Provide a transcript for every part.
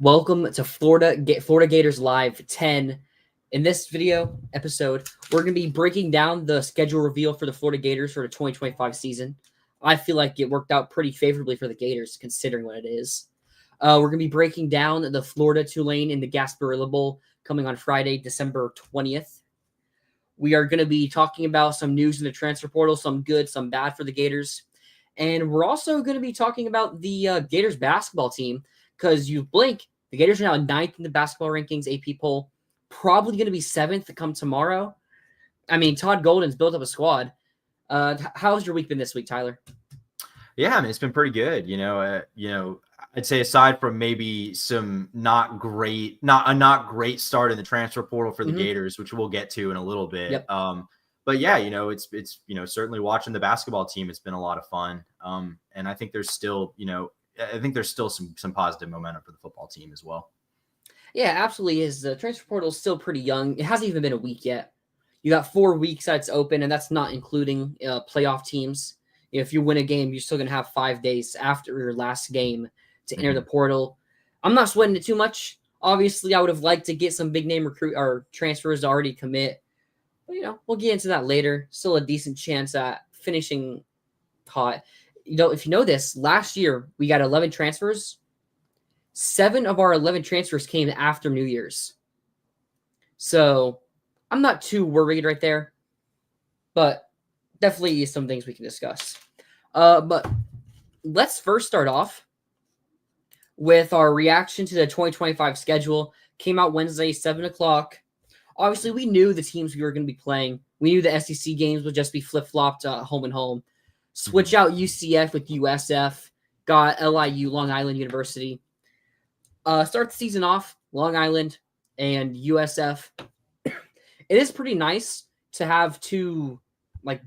Welcome to Florida Gators Live 10. In this video episode, we're going to be breaking down the schedule reveal for the Florida Gators for the 2025 season. I feel like it worked out pretty favorably for the Gators, considering what it is. We're going to be breaking down the Florida Tulane in the Gasparilla Bowl coming on Friday, December 20th. We are going to be talking about some news in the transfer portal, some good, some bad for the Gators. And we're also going to be talking about the Gators basketball team, because you blink, the Gators are now ninth in the basketball rankings AP poll, probably going to be seventh to come tomorrow. I mean, Todd Golden's built up a squad. How's your week been this week, Tyler? Yeah, I mean, it's been pretty good. I'd say aside from maybe some not great start in the transfer portal for the Gators, which we'll get to in a little bit. Yep. But yeah, it's certainly watching the basketball team, it's been a lot of fun. And I think there's still, some positive momentum for the football team as well. Yeah, absolutely is. The transfer portal is still pretty young. It hasn't even been a week yet. You got 4 weeks that's open, and that's not including playoff teams. If you win a game, you're still going to have 5 days after your last game to enter the portal. I'm not sweating it too much. Obviously, I would have liked to get some big name recruit or transfers to already commit. But, we'll get into that later. Still a decent chance at finishing hot. If you know this, last year we got 11 transfers. 7 of our 11 transfers came after New Year's. So I'm not too worried right there. But definitely some things we can discuss. But let's first start off with our reaction to the 2025 schedule. Came out Wednesday, 7 o'clock. Obviously, we knew the teams we were going to be playing. We knew the SEC games would just be flip-flopped home and home. Switch out UCF with USF. Got LIU, Long Island University. Start the season off, Long Island and USF. It is pretty nice to have 2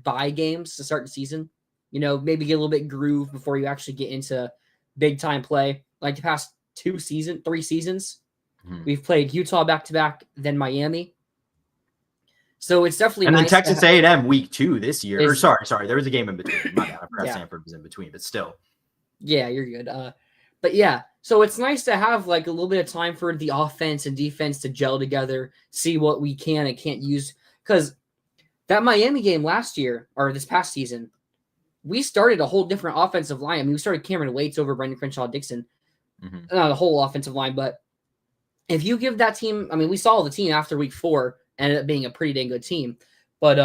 bye games to start the season. Maybe get a little bit groove before you actually get into big time play. Like the past 3 seasons, we've played Utah back-to-back, then Miami. So it's definitely nice. And then Texas A&M week 2 this year. Sorry, there was a game in between. My bad. I forgot Stanford was in between, but still. Yeah, you're good. But yeah, so it's nice to have a little bit of time for the offense and defense to gel together, see what we can and can't use. Because that Miami game last year, or this past season, we started a whole different offensive line. I mean, we started Cameron Waits over Brendan Crenshaw-Dixon. Not the whole offensive line, but if you give that team, I mean, we saw the team after week 4 ended up being a pretty dang good team. But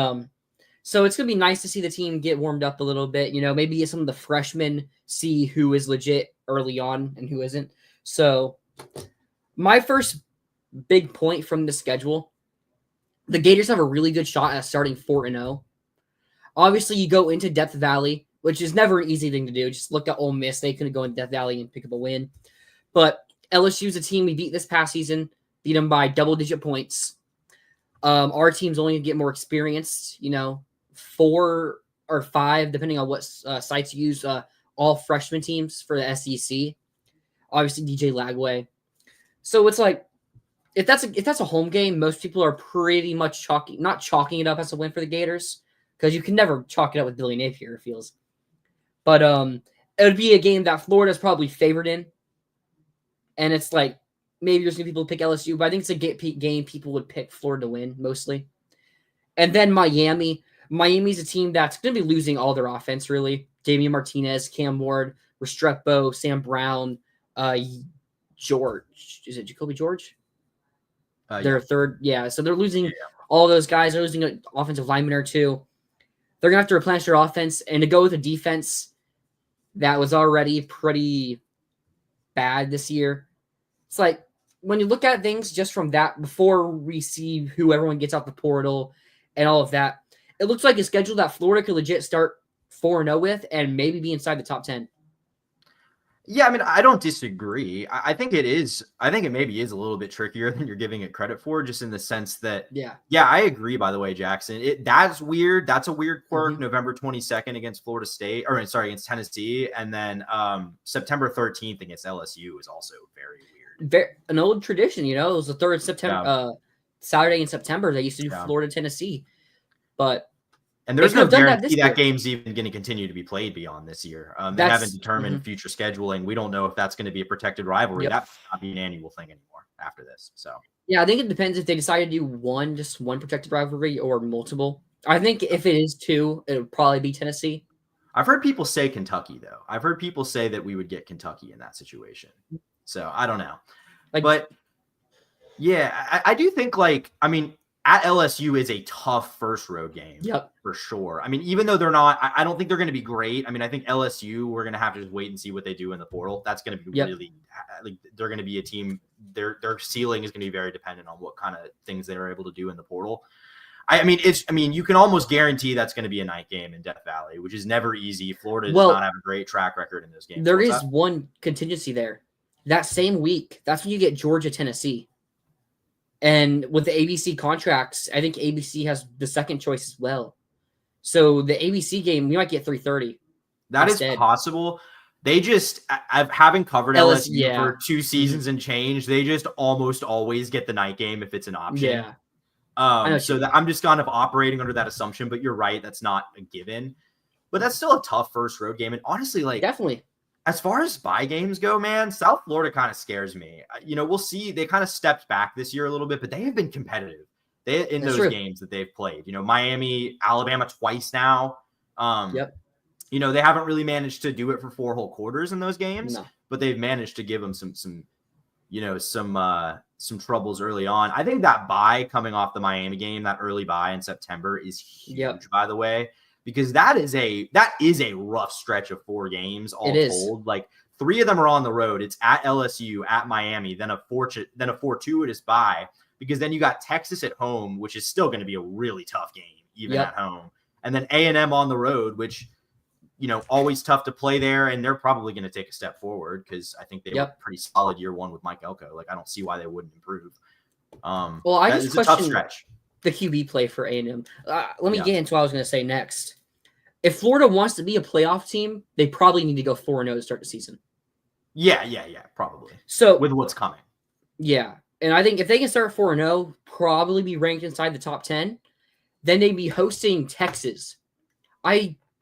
so it's going to be nice to see the team get warmed up a little bit. Maybe some of the freshmen see who is legit early on and who isn't. So my first big point from the schedule, the Gators have a really good shot at starting 4-0. Obviously, you go into Death Valley, which is never an easy thing to do. Just look at Ole Miss. They couldn't go in Death Valley and pick up a win. But LSU's a team we beat this past season, beat them by double-digit points. Our team's only going to get more experienced, 4 or 5, depending on what sites you use, all freshman teams for the SEC. Obviously, DJ Lagway. So it's if that's a home game, most people are pretty much not chalking it up as a win for the Gators, because you can never chalk it up with Billy Napier, it feels. But it would be a game that Florida's probably favored in. And it's maybe there's some people pick LSU, but I think it's a game people would pick Florida to win, mostly. And then Miami. Miami's a team that's going to be losing all their offense, really. Damian Martinez, Cam Ward, Restrepo, Sam Brown, George. Is it Jacoby George? They're third. Yeah, so they're losing all those guys. They're losing an offensive lineman or 2. They're going to have to replenish their offense. And to go with a defense that was already pretty bad this year, it's when you look at things just from that, before we see who everyone gets out the portal and all of that, it looks like a schedule that Florida could legit start 4-0 with and maybe be inside the top 10. Yeah, I mean, I don't disagree. I think it is. I think it maybe is a little bit trickier than you're giving it credit for, just in the sense that, yeah, I agree, by the way, Jackson. That's weird. That's a weird quirk. November 22nd against Florida State, against Tennessee. And then September 13th against LSU is also very weird. An old tradition, it was the 3rd September, Saturday in September. They used to do Florida, Tennessee. But And there's no guarantee that game's even going to continue to be played beyond this year. They haven't determined future scheduling. We don't know if that's going to be a protected rivalry. That might not be an annual thing anymore after this. So yeah, I think it depends if they decide to do just one protected rivalry or multiple. I think if it is 2, it would probably be Tennessee. I've heard people say Kentucky, though. I've heard people say that we would get Kentucky in that situation. So I don't know. But yeah, I do think at LSU is a tough first road game for sure. I mean, even though they're not, I don't think they're going to be great. I mean, I think LSU, we're going to have to just wait and see what they do in the portal. That's going to be really, they're going to be a team. Their ceiling is going to be very dependent on what kind of things they're able to do in the portal. I mean, you can almost guarantee that's going to be a night game in Death Valley, which is never easy. Florida does not have a great track record in those games. There is one contingency there. That same week, that's when you get Georgia, Tennessee. And with the ABC contracts, I think ABC has the second choice as well. So the ABC game, we might get 3:30. That is possible. They just, having covered LSU for 2 seasons and change, they just almost always get the night game if it's an option. Yeah. So I'm just kind of operating under that assumption, but you're right. That's not a given, but that's still a tough first road game. And honestly, definitely as far as bye games go, man, South Florida kind of scares me. We'll see. They kind of stepped back this year a little bit, but they have been competitive in those games that they've played. Miami, Alabama twice now. They haven't really managed to do it for 4 whole quarters in those games, but they've managed to give them some troubles early on. I think that bye coming off the Miami game, that early bye in September is huge, by the way, because that is a rough stretch of 4 games all told. 3 of them are on the road. It's at LSU, at Miami, then a fortuitous bye, because then you got Texas at home, which is still going to be a really tough game, even at home. And then A&M on the road, which, always tough to play there. And they're probably going to take a step forward because I think they were pretty solid year 1 with Mike Elko. I don't see why they wouldn't improve. I just question the QB play for A&M. Let me get into what I was going to say next. If Florida wants to be a playoff team, they probably need to go 4-0 to start the season. Yeah, probably. So with what's coming. Yeah. And I think if they can start 4-0, probably be ranked inside the top 10, then they'd be hosting Texas.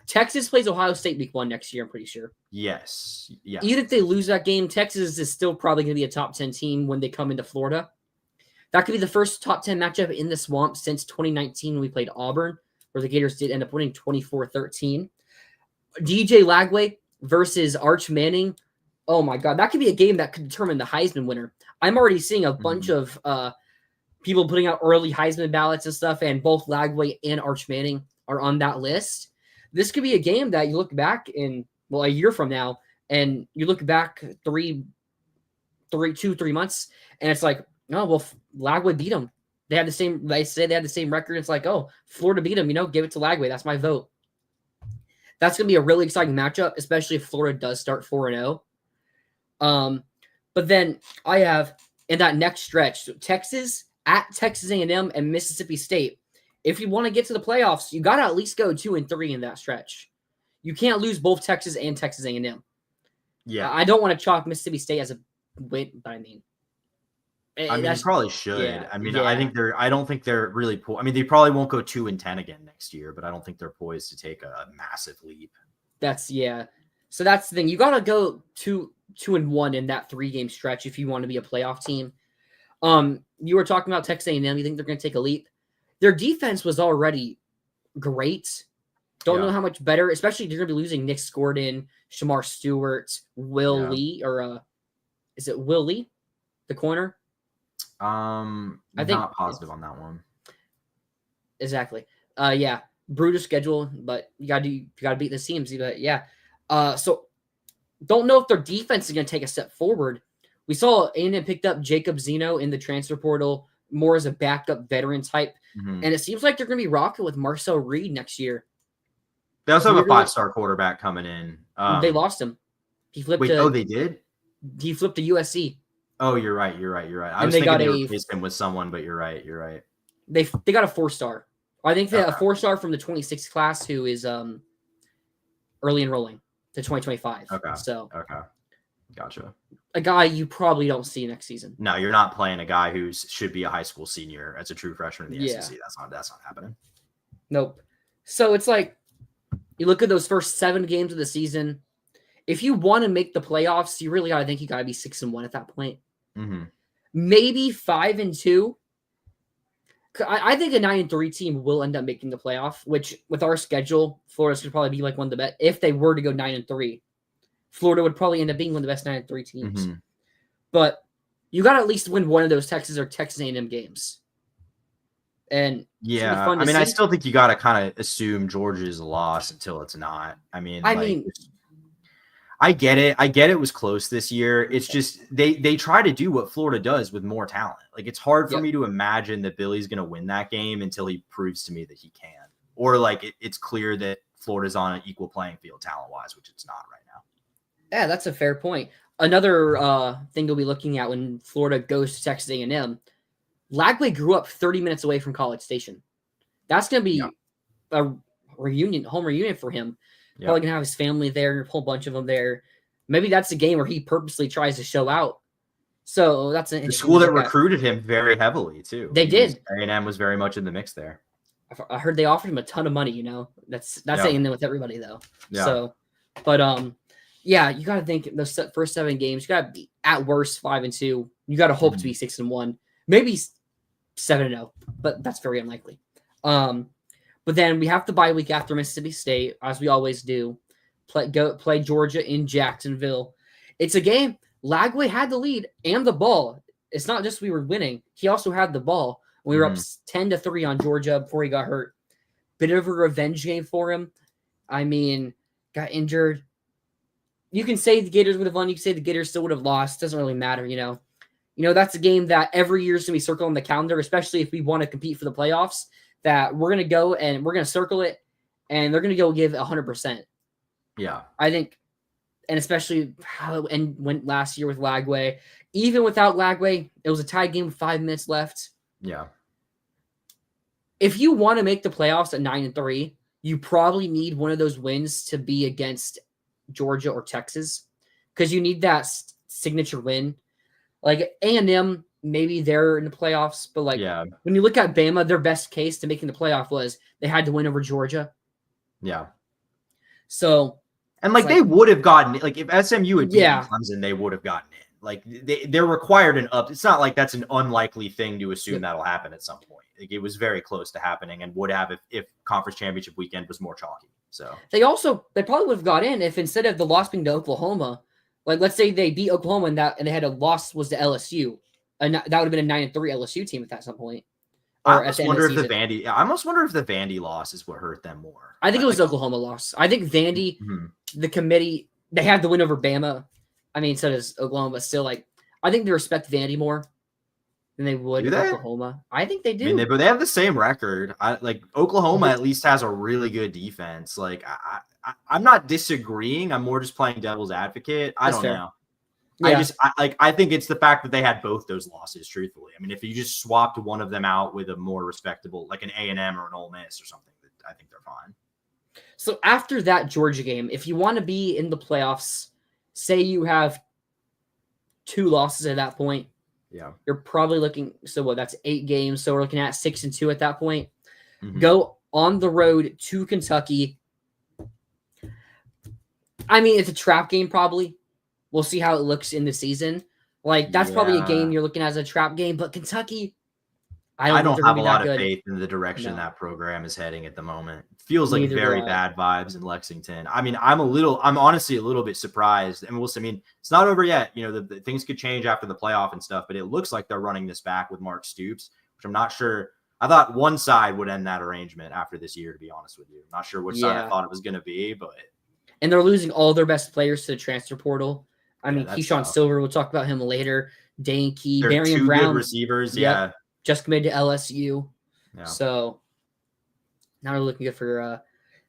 Texas plays Ohio State week 1 next year, I'm pretty sure. Yes. Yeah. Even if they lose that game, Texas is still probably going to be a top 10 team when they come into Florida. That could be the first top 10 matchup in the Swamp since 2019 when we played Auburn, where the Gators did end up winning 24-13. DJ Lagway versus Arch Manning. Oh, my God. That could be a game that could determine the Heisman winner. I'm already seeing a bunch of people putting out early Heisman ballots and stuff, and both Lagway and Arch Manning are on that list. This could be a game that you look back in, a year from now, and you look back 3 months, and it's like, oh, well, Lagway beat them. They say they had the same record. It's like, oh, Florida beat them, give it to Lagway. That's my vote. That's going to be a really exciting matchup, especially if Florida does start 4-0. But then I have in that next stretch, so Texas at Texas A&M and Mississippi State. If you want to get to the playoffs, you got to at least go 2-3 in that stretch. You can't lose both Texas and Texas A&M. Yeah. I don't want to chalk Mississippi State as a win, but I mean, you probably should. I don't think they're really they probably won't go 2-10 again next year, but I don't think they're poised to take a massive leap. So that's the thing. You got to go 2-1 in that 3-game stretch if you want to be a playoff team. You were talking about Texas A&M. You think they're going to take a leap? Their defense was already great. Don't know how much better, especially they're going to be losing Nick Gordon, Shamar Stewart, Will Lee, or is it Will Lee, the corner? I think not positive on that one. Exactly. Brutal schedule, but you gotta beat the teams. So don't know if their defense is going to take a step forward. We saw A&M picked up Jacob Zeno in the transfer portal more as a backup veteran type, and it seems like they're going to be rocking with Marcel Reed next year. They also have a 5-star quarterback coming in. They lost him. He flipped. They did? He flipped to USC. Oh, you're right. I was thinking they replaced him with someone, but you're right. They got a 4-star. I think they a 4-star from the 26 class who is early enrolling to 2025. Okay. Gotcha. A guy you probably don't see next season. No, you're not playing a guy who should be a high school senior as a true freshman in the SEC. That's not happening. Nope. So it's like you look at those first 7 games of the season. If you want to make the playoffs, you really got to think you got to be 6-1 at that point. Mm-hmm. Maybe 5-2. I think a 9-3 team will end up making the playoff, which with our schedule, Florida's could probably be like one of the best. If they were to go 9-3, Florida would probably end up being one of the best 9-3 teams. Mm-hmm. But you got to at least win one of those Texas or Texas A&M games. And yeah, I mean, I still think you got to kind of assume Georgia's a loss until it's not. I mean, I get it. I get it was close this year. It's just they try to do what Florida does with more talent. Like, it's hard for me to imagine that Billy's going to win that game until he proves to me that he can. Or like it's clear that Florida's on an equal playing field talent-wise, which it's not right now. Yeah, that's a fair point. Another thing you'll be looking at when Florida goes to Texas A&M, Lagway grew up 30 minutes away from College Station. That's going to be a home reunion for him. Probably gonna have his family there, a whole bunch of them there. Maybe that's a game where he purposely tries to show out. So that's the school that recruited him very heavily too. They did. A&M was very much in the mix there. I heard they offered him a ton of money. You know, that's A&M with everybody though. Yeah. So, but yeah, you got to think those first 7 games. You got to be at worst 5-2. You got to hope to be 6-1, maybe 7-0, but that's very unlikely. But then we have the bye week after Mississippi State, as we always do. Play Georgia in Jacksonville. It's a game. Lagway had the lead and the ball. It's not just we were winning. He also had the ball. We were up 10-3 on Georgia before he got hurt. Bit of a revenge game for him. I mean, got injured. You can say the Gators would have won. You can say the Gators still would have lost. Doesn't really matter, you know. You know, that's a game that every year is going to be circled on the calendar, especially if we want to compete for the playoffs, that we're going to go and we're going to circle it, and they're going to go give 100%. Yeah. I think, and especially how it went last year with Lagway. Even without Lagway, it was a tied game with 5 minutes left. Yeah. If you want to make the playoffs at 9-3, you probably need one of those wins to be against Georgia or Texas, because you need that signature win. Like A&M, maybe they're in the playoffs, but like when you look at Bama, their best case to making the playoff was they had to win over Georgia. Yeah. So, and like they would have gotten, like if SMU had beaten Clemson, they would have gotten in. Like they're required an up. It's not like that's an unlikely thing to assume that'll happen at some point. Like it was very close to happening and would have if conference championship weekend was more chalky. So they probably would have got in if instead of the loss being to Oklahoma, like let's say they beat Oklahoma and they had a loss was to LSU, and that would have been a 9-3 LSU team at some point. I almost wonder if the Vandy loss is what hurt them more. I think it was Oklahoma loss. I think Vandy, the committee, they had the win over Bama. I mean, so does Oklahoma, but still, like, I think they respect Vandy more than they would Oklahoma. I think they do. I mean, but they have the same record. Like Oklahoma at least has a really good defense. Like I'm not disagreeing. I'm more just playing devil's advocate. I don't know. Yeah. I think it's the fact that they had both those losses, truthfully. I mean, if you just swapped one of them out with a more respectable, like an A&M or an Ole Miss or something, I think they're fine. So after that Georgia game, if you want to be in the playoffs, say you have 2 losses at that point, you're probably looking, so that's 8 games. So we're looking at 6-2 at that point. Go on the road to Kentucky. I mean, it's a trap game probably. We'll see how it looks in the season. Like, that's probably a game you're looking at as a trap game. But Kentucky, I don't have a lot of faith in the direction that program is heading at the moment. It feels like very bad vibes in Lexington. I mean, I'm honestly a little bit surprised. And I mean, it's not over yet. You know, the things could change after the playoff and stuff, but it looks like they're running this back with Mark Stoops, which I'm not sure. I thought one side would end that arrangement after this year, to be honest with you. I'm not sure which side I thought it was going to be, but. And they're losing all their best players to the transfer portal. I mean, Keyshawn Silver, we'll talk about him later. Dane Key, Darian Brown. Good receivers, just committed to LSU. Yeah. So now we're looking good for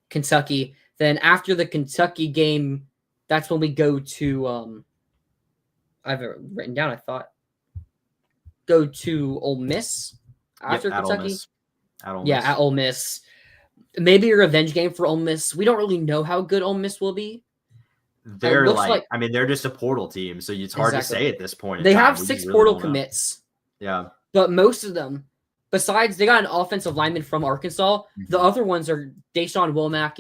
Kentucky. Then after the Kentucky game, that's when we go to I have it written down, I thought. Go to Ole Miss after Kentucky. At Ole Miss. Maybe a revenge game for Ole Miss. We don't really know how good Ole Miss will be. They're I mean, they're just a portal team, so it's hard to say at this point. They have 6 portal commits. Yeah. But most of them besides they got an offensive lineman from Arkansas. The Mhm. other ones are Deshaun Womack.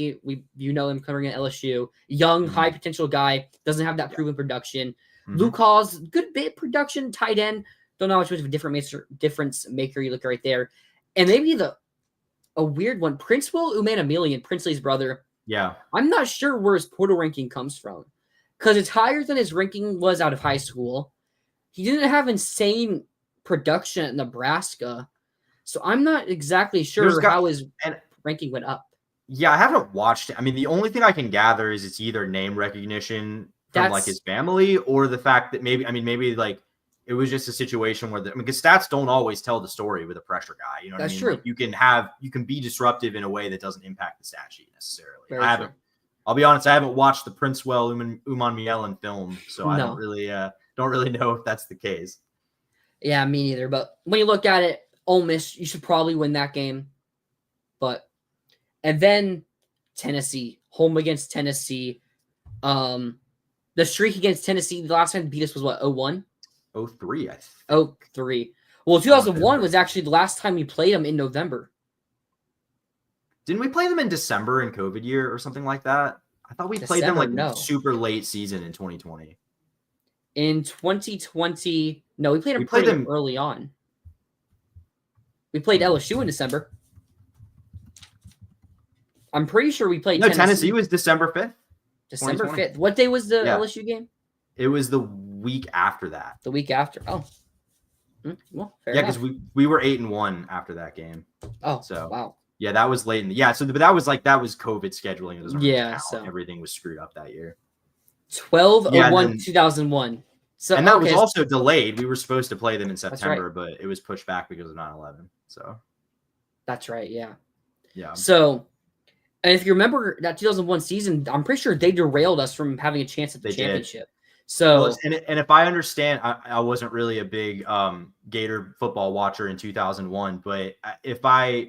You know him covering at LSU. Young, high potential guy. Doesn't have that proven production. Luke Hall's good bit production. Tight end. Don't know how much of a difference maker you look right there. And maybe a weird one. Prince Will Umanamilian, Princely's brother. Yeah. I'm not sure where his portal ranking comes from. Because it's higher than his ranking was out of high school. He didn't have insane production at Nebraska. So I'm not exactly sure how his ranking went up. Yeah, I haven't watched it. I mean, the only thing I can gather is it's either name recognition from like his family or the fact that maybe like it was just a situation where because stats don't always tell the story with a pressure guy. You know what I mean? True. Like you can be disruptive in a way that doesn't impact the stat sheet necessarily. I'll be honest, I haven't watched the Princewell Uman Mielen film, so I don't really know if that's the case. Yeah, me neither. But when you look at it, Ole Miss, you should probably win that game. And then Tennessee, home against Tennessee. The streak against Tennessee, the last time they beat us was what, 0-1? 0-3, I think. 0-3. Well, 2001 was actually the last time we played them in November. Didn't we play them in December in COVID year or something like that? I thought we played them like super late season in 2020. In 2020, no, we played them early on. We played LSU in December. I'm pretty sure we played Tennessee was December 5th. December 5th. What day was the LSU game? It was the week after that. The week after. Oh. Well, fair enough. Because we were 8-1 after that game. Oh, so wow. Yeah, that was late but that was COVID scheduling. It doesn't really count. So everything was screwed up that year. 12-01, 2001. So and that was also delayed. We were supposed to play them in September, but it was pushed back because of 9/11. So that's right. Yeah. Yeah. So. And if you remember that 2001 season, I'm pretty sure they derailed us from having a chance at the championship. So, and if I understand, I wasn't really a big Gator football watcher in 2001, but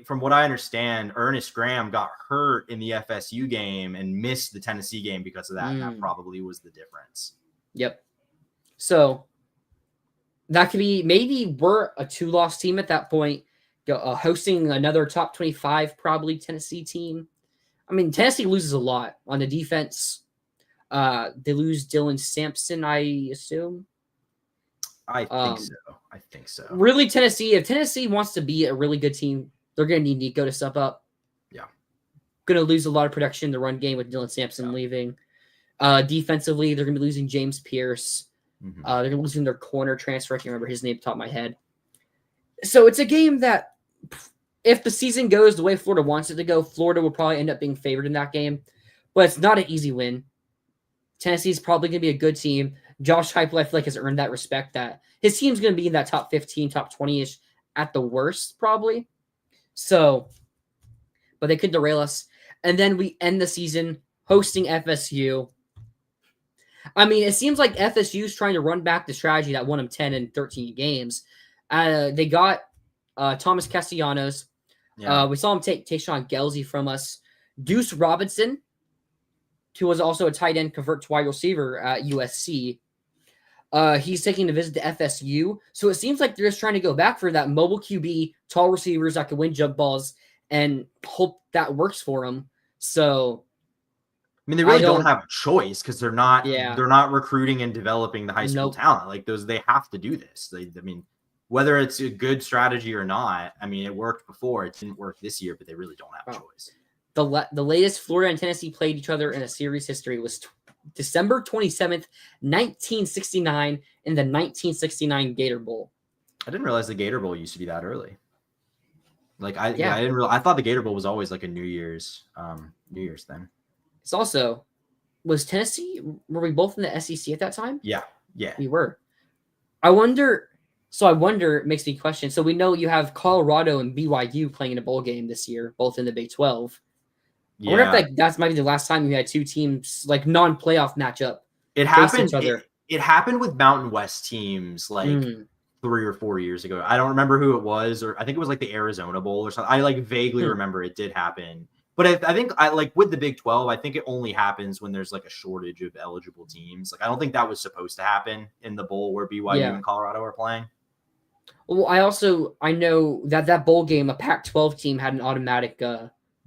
from what I understand, Ernest Graham got hurt in the FSU game and missed the Tennessee game because of that. And that probably was the difference. Yep. So that could be, maybe we're a 2-loss team at that point, hosting another top 25, probably Tennessee team. I mean, Tennessee loses a lot on the defense. They lose Dylan Sampson, I assume. I think so. Really, Tennessee, if Tennessee wants to be a really good team, they're going to need Nico to step up. Yeah. Going to lose a lot of production in the run game with Dylan Sampson leaving. Defensively, they're going to be losing James Pierce. They're going to be losing their corner transfer. I can't remember his name off the top of my head. So it's a game that, if the season goes the way Florida wants it to go, Florida will probably end up being favored in that game. But it's not an easy win. Tennessee's probably going to be a good team. Josh Heupel, I feel like, has earned that respect that his team's going to be in that top 15, top 20-ish at the worst, probably. So, but they could derail us. And then we end the season hosting FSU. I mean, it seems like FSU's trying to run back the strategy that won them 10 and 13 games. They got Thomas Castellanos. Yeah. We saw him take Tayshawn Gelsey from us. Deuce Robinson, who was also a tight end, convert to wide receiver at USC. He's taking a visit to FSU. So it seems like they're just trying to go back for that mobile QB, tall receivers that can win jump balls, and hope that works for them. So, I mean, they really don't have a choice because they're not recruiting and developing the high school talent. Like they have to do this. Whether it's a good strategy or not, I mean, it worked before. It didn't work this year, but they really don't have a choice. The latest Florida and Tennessee played each other in a series history was December 27th, 1969 in the 1969 Gator Bowl. I didn't realize the Gator Bowl used to be that early. I didn't realize. I thought the Gator Bowl was always like a New Year's thing. It's also, was Tennessee, were we both in the SEC at that time? Yeah. We were. I wonder, it makes me question. So we know you have Colorado and BYU playing in a bowl game this year, both in the Big 12. Yeah. I wonder if that's maybe the last time you had two teams, like non-playoff matchup. It happened. It happened with Mountain West teams 3 or 4 years ago. I don't remember who it was, or I think it was like the Arizona Bowl or something. I vaguely remember it did happen. But I think with the Big 12, I think it only happens when there's like a shortage of eligible teams. I don't think that was supposed to happen in the bowl where BYU and Colorado are playing. Well, I know that bowl game, a Pac-12 team had an automatic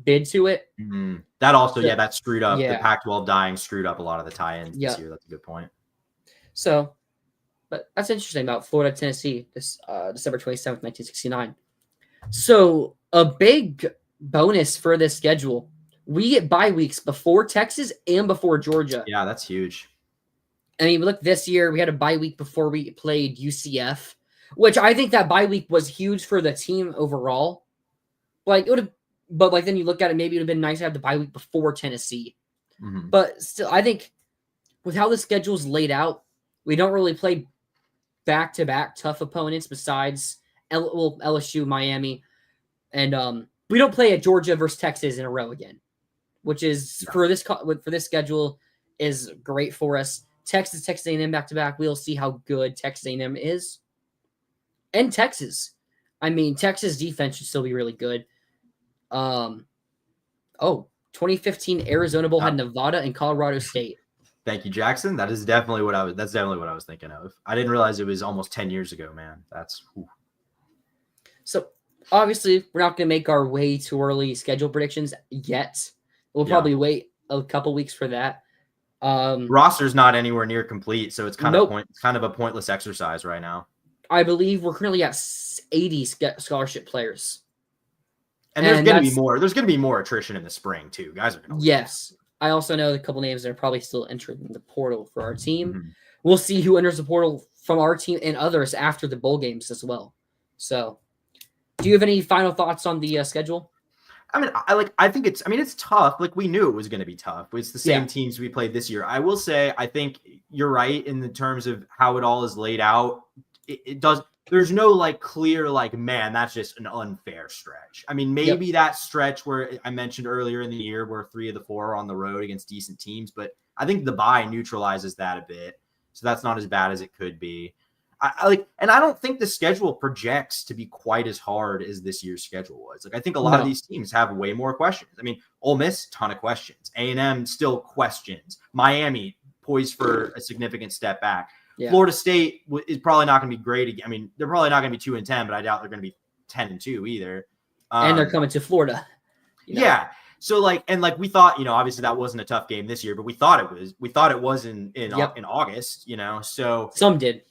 bid to it. Mm-hmm. That also, so, that screwed up. Yeah. The Pac-12 dying screwed up a lot of the tie-ins this year. That's a good point. So, but that's interesting about Florida, Tennessee, this December 27th, 1969. So, a big bonus for this schedule. We get bye weeks before Texas and before Georgia. Yeah, that's huge. I mean, look, this year we had a bye week before we played UCF, which I think that bye week was huge for the team overall. Like, it would have, but like then you look at it, maybe it would have been nice to have the bye week before Tennessee. Mm-hmm. But still, I think with how the schedule's laid out, we don't really play back-to-back tough opponents besides LSU, Miami, and we don't play at Georgia versus Texas in a row again, which is for this schedule is great for us. Texas A&M back-to-back. We'll see how good Texas A&M is, and Texas. I mean, Texas defense should still be really good. 2015 Arizona Bowl had Nevada and Colorado State. Thank you, Jackson. That's definitely what I was thinking of. I didn't realize it was almost 10 years ago, man. So obviously we're not going to make our way too early schedule predictions yet. We'll probably wait a couple weeks for that. Roster's not anywhere near complete, so it's kind of a pointless exercise right now. I believe we're currently at 80 scholarship players. And there's going to be more. There's going to be more attrition in the spring too. Guys are going to. Yes. I also know a couple names that are probably still entering the portal for our team. Mm-hmm. We'll see who enters the portal from our team and others after the bowl games as well. So, do you have any final thoughts on the schedule? I mean, I think it's tough. Like, we knew it was going to be tough. It's the same teams we played this year. I will say, I think you're right in the terms of how it all is laid out. It does. There's no like clear, like, man, that's just an unfair stretch. I mean, maybe that stretch where I mentioned earlier in the year where 3 of the 4 are on the road against decent teams, but I think the bye neutralizes that a bit. So that's not as bad as it could be. And I don't think the schedule projects to be quite as hard as this year's schedule was. Like, I think a lot of these teams have way more questions. I mean, Ole Miss, ton of questions. A&M, still questions. Miami, poised for a significant step back. Yeah. Florida State is probably not going to be great. I mean, they're probably not going to be 2-10, but I doubt they're going to be 10-2 either. And they're coming to Florida. Yeah. So we thought, obviously that wasn't a tough game this year, but we thought it was. We thought it was in August. So some did.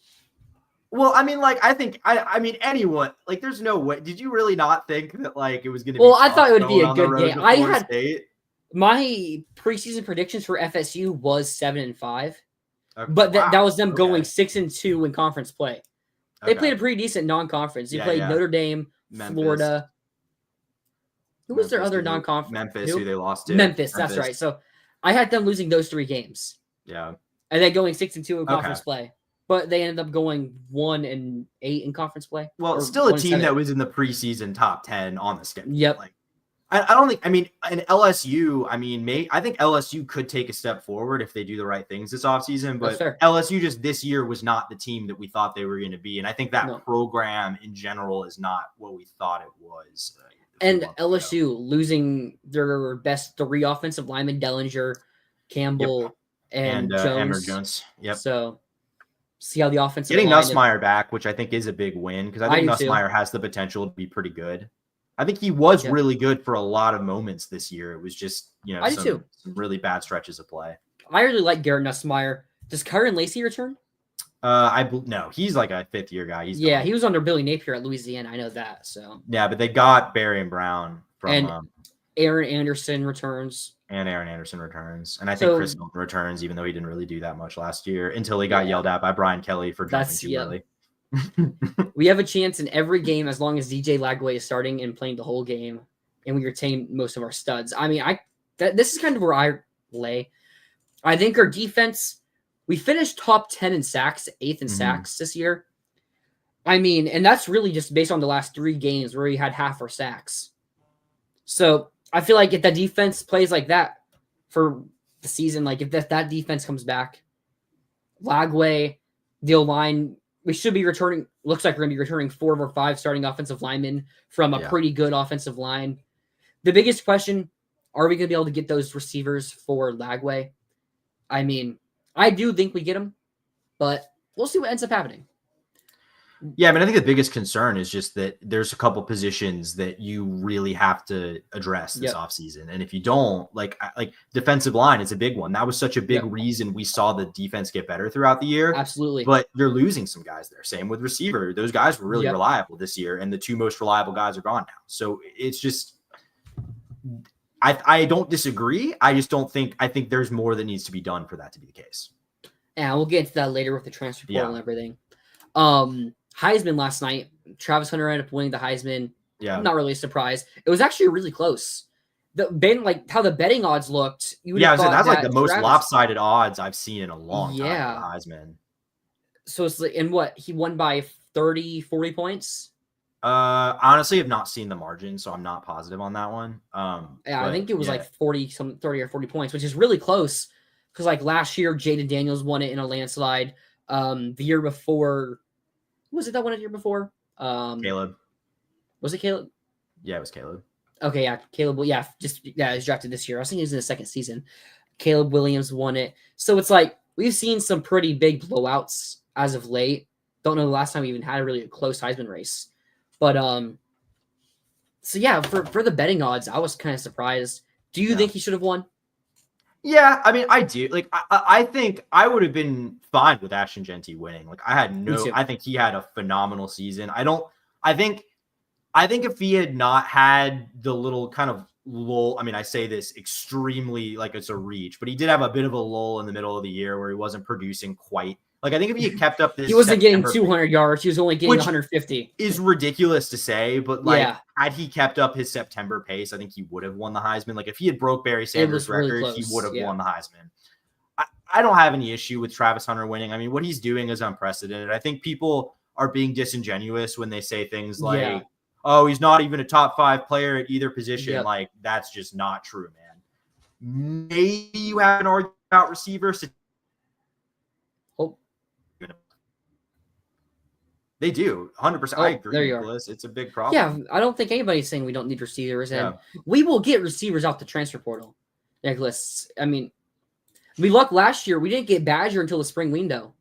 Well, I mean, I mean, anyone, there's no way. Did you really not think that it was going to be? Well, I thought it would be a good game. I had State? My preseason predictions for FSU was 7-5. Okay. But that was them going 6-2 in conference play. They played a pretty decent non-conference. They played Notre Dame, Memphis. Florida. Who was their other non-conference? Memphis, who they lost to. Memphis, that's right. So I had them losing those 3 games. Yeah. And then going 6-2 in conference play. But they ended up going 1-8 in conference play. Well, still a team that was in the preseason top 10 on the schedule. Yep. I don't think, I mean, an LSU, I think LSU could take a step forward if they do the right things this offseason, but LSU just this year was not the team that we thought they were going to be. And I think that program in general is not what we thought it was. And LSU losing their best 3 offensive linemen, Dellinger, Campbell, and Jones. Yep. So see how the offensive getting Nussmeier back, which I think is a big win because I think Nussmeier has the potential to be pretty good. I think he was really good for a lot of moments this year. It was just, some really bad stretches of play. I really like Garrett Nussmeier. Does Kyron Lacey return? No, he's like a 5th-year guy. He was under Billy Napier at Louisiana. I know that. So yeah, but they got Barry and Brown from Aaron Anderson returns. And I think Chris Hilton returns, even though he didn't really do that much last year until he got yelled at by Brian Kelly for jumping too early. We have a chance in every game as long as DJ Lagway is starting and playing the whole game, and we retain most of our studs. I mean, this is kind of where I lay. I think our defense, we finished top 10 in sacks, 8th in sacks this year. I mean, and that's really just based on the last 3 games where we had half our sacks. So I feel like if that defense plays like that for the season, if that defense comes back, Lagway, the line. We should be returning. Looks like we're going to be returning 4 of our 5 starting offensive linemen from a pretty good offensive line. The biggest question: are we going to be able to get those receivers for Lagway? I mean, I do think we get them, but we'll see what ends up happening. Yeah, I mean, I think the biggest concern is just that there's a couple positions that you really have to address this offseason. And if you don't, like defensive line is a big one. That was such a big reason we saw the defense get better throughout the year. Absolutely. But you're losing some guys there. Same with receiver. Those guys were really reliable this year, and the two most reliable guys are gone now. So it's just I don't disagree. I just don't think I think there's more that needs to be done for that to be the case. Yeah, we'll get into that later with the transfer portal and everything. Heisman last night. Travis Hunter ended up winning the Heisman. Yeah. I'm not really surprised. It was actually really close. Like how the betting odds looked. You that's like the most lopsided odds I've seen in a long time for the Heisman. So it's like, and what? He won by 30, 40 points? Honestly, I've not seen the margin, so I'm not positive on that one. I think it was like 30 or 40 points, which is really close. Because like last year, Jaden Daniels won it in a landslide. The year before, was it that one the year before? Caleb. Was it Caleb? Yeah, it was Caleb. Okay, yeah, Caleb. Yeah, he's drafted this year. I was thinking he was in the second season. Caleb Williams won it. So it's like we've seen some pretty big blowouts as of late. Don't know the last time we even had a really close Heisman race. But so yeah, for the betting odds, I was kind of surprised. Do you think he should have won? Yeah, I mean, I do. Like, I think I would have been fine with Ashton Genty winning. Like, I think he had a phenomenal season. I think if he had not had the little kind of lull, I mean, I say this extremely like it's a reach, but he did have a bit of a lull in the middle of the year where he wasn't producing quite. Like, I think if he had kept up this, he wasn't getting 200 yards. He was only getting 150. Is ridiculous to say, but like, had he kept up his September pace, I think he would have won the Heisman. Like, if he had broke Barry Sanders' record, he would have won the Heisman. I don't have any issue with Travis Hunter winning. I mean, what he's doing is unprecedented. I think people are being disingenuous when they say things like, "Oh, he's not even a top 5 player at either position." Like, that's just not true, man. Maybe you have an argument about receivers. They do, 100%. I agree, Nicholas. It's a big problem. Yeah, I don't think anybody's saying we don't need receivers, and we will get receivers out the transfer portal, Nicholas. I mean, we lucked last year. We didn't get Badger until the spring window.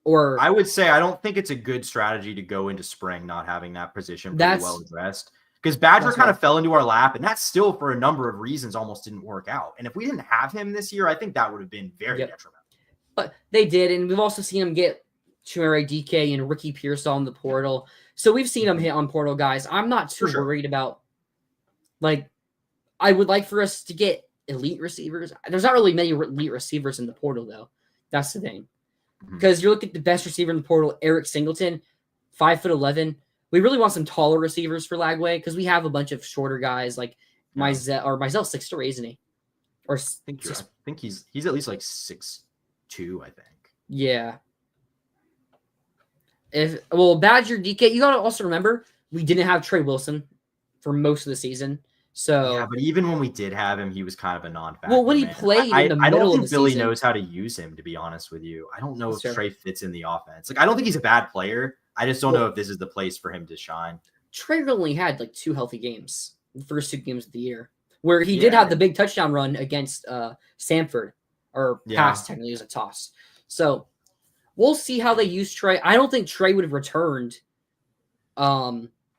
Or I would say I don't think it's a good strategy to go into spring not having that position pretty well addressed. Because Badger kind of fell into our lap, and that still, for a number of reasons, almost didn't work out. And if we didn't have him this year, I think that would have been very detrimental. But they did, and we've also seen him get Chimere DK and Ricky Pearsall in the portal. So we've seen him hit on portal guys. I'm not too worried about, like, I would like for us to get elite receivers. There's not really many elite receivers in the portal, though. That's the thing. Because you look at the best receiver in the portal, Eric Singleton, 5'11". We really want some taller receivers for Lagway because we have a bunch of shorter guys like Mizell 6'3", isn't he? Or I think he's at least like 6'2", I think. Yeah. Badger DK, you got to also remember we didn't have Trey Wilson for most of the season. So yeah, but even when we did have him, he was kind of a non-factor. Well, when he played in the middle of the season, I don't think Billy knows how to use him, to be honest with you. I don't know if Trey fits in the offense. Like, I don't think he's a bad player. I just don't know if this is the place for him to shine. Trey only had like 2 healthy games, the first 2 games of the year, where he did have the big touchdown run against Samford, or pass technically as a toss. So we'll see how they use Trey. I don't think Trey would have returned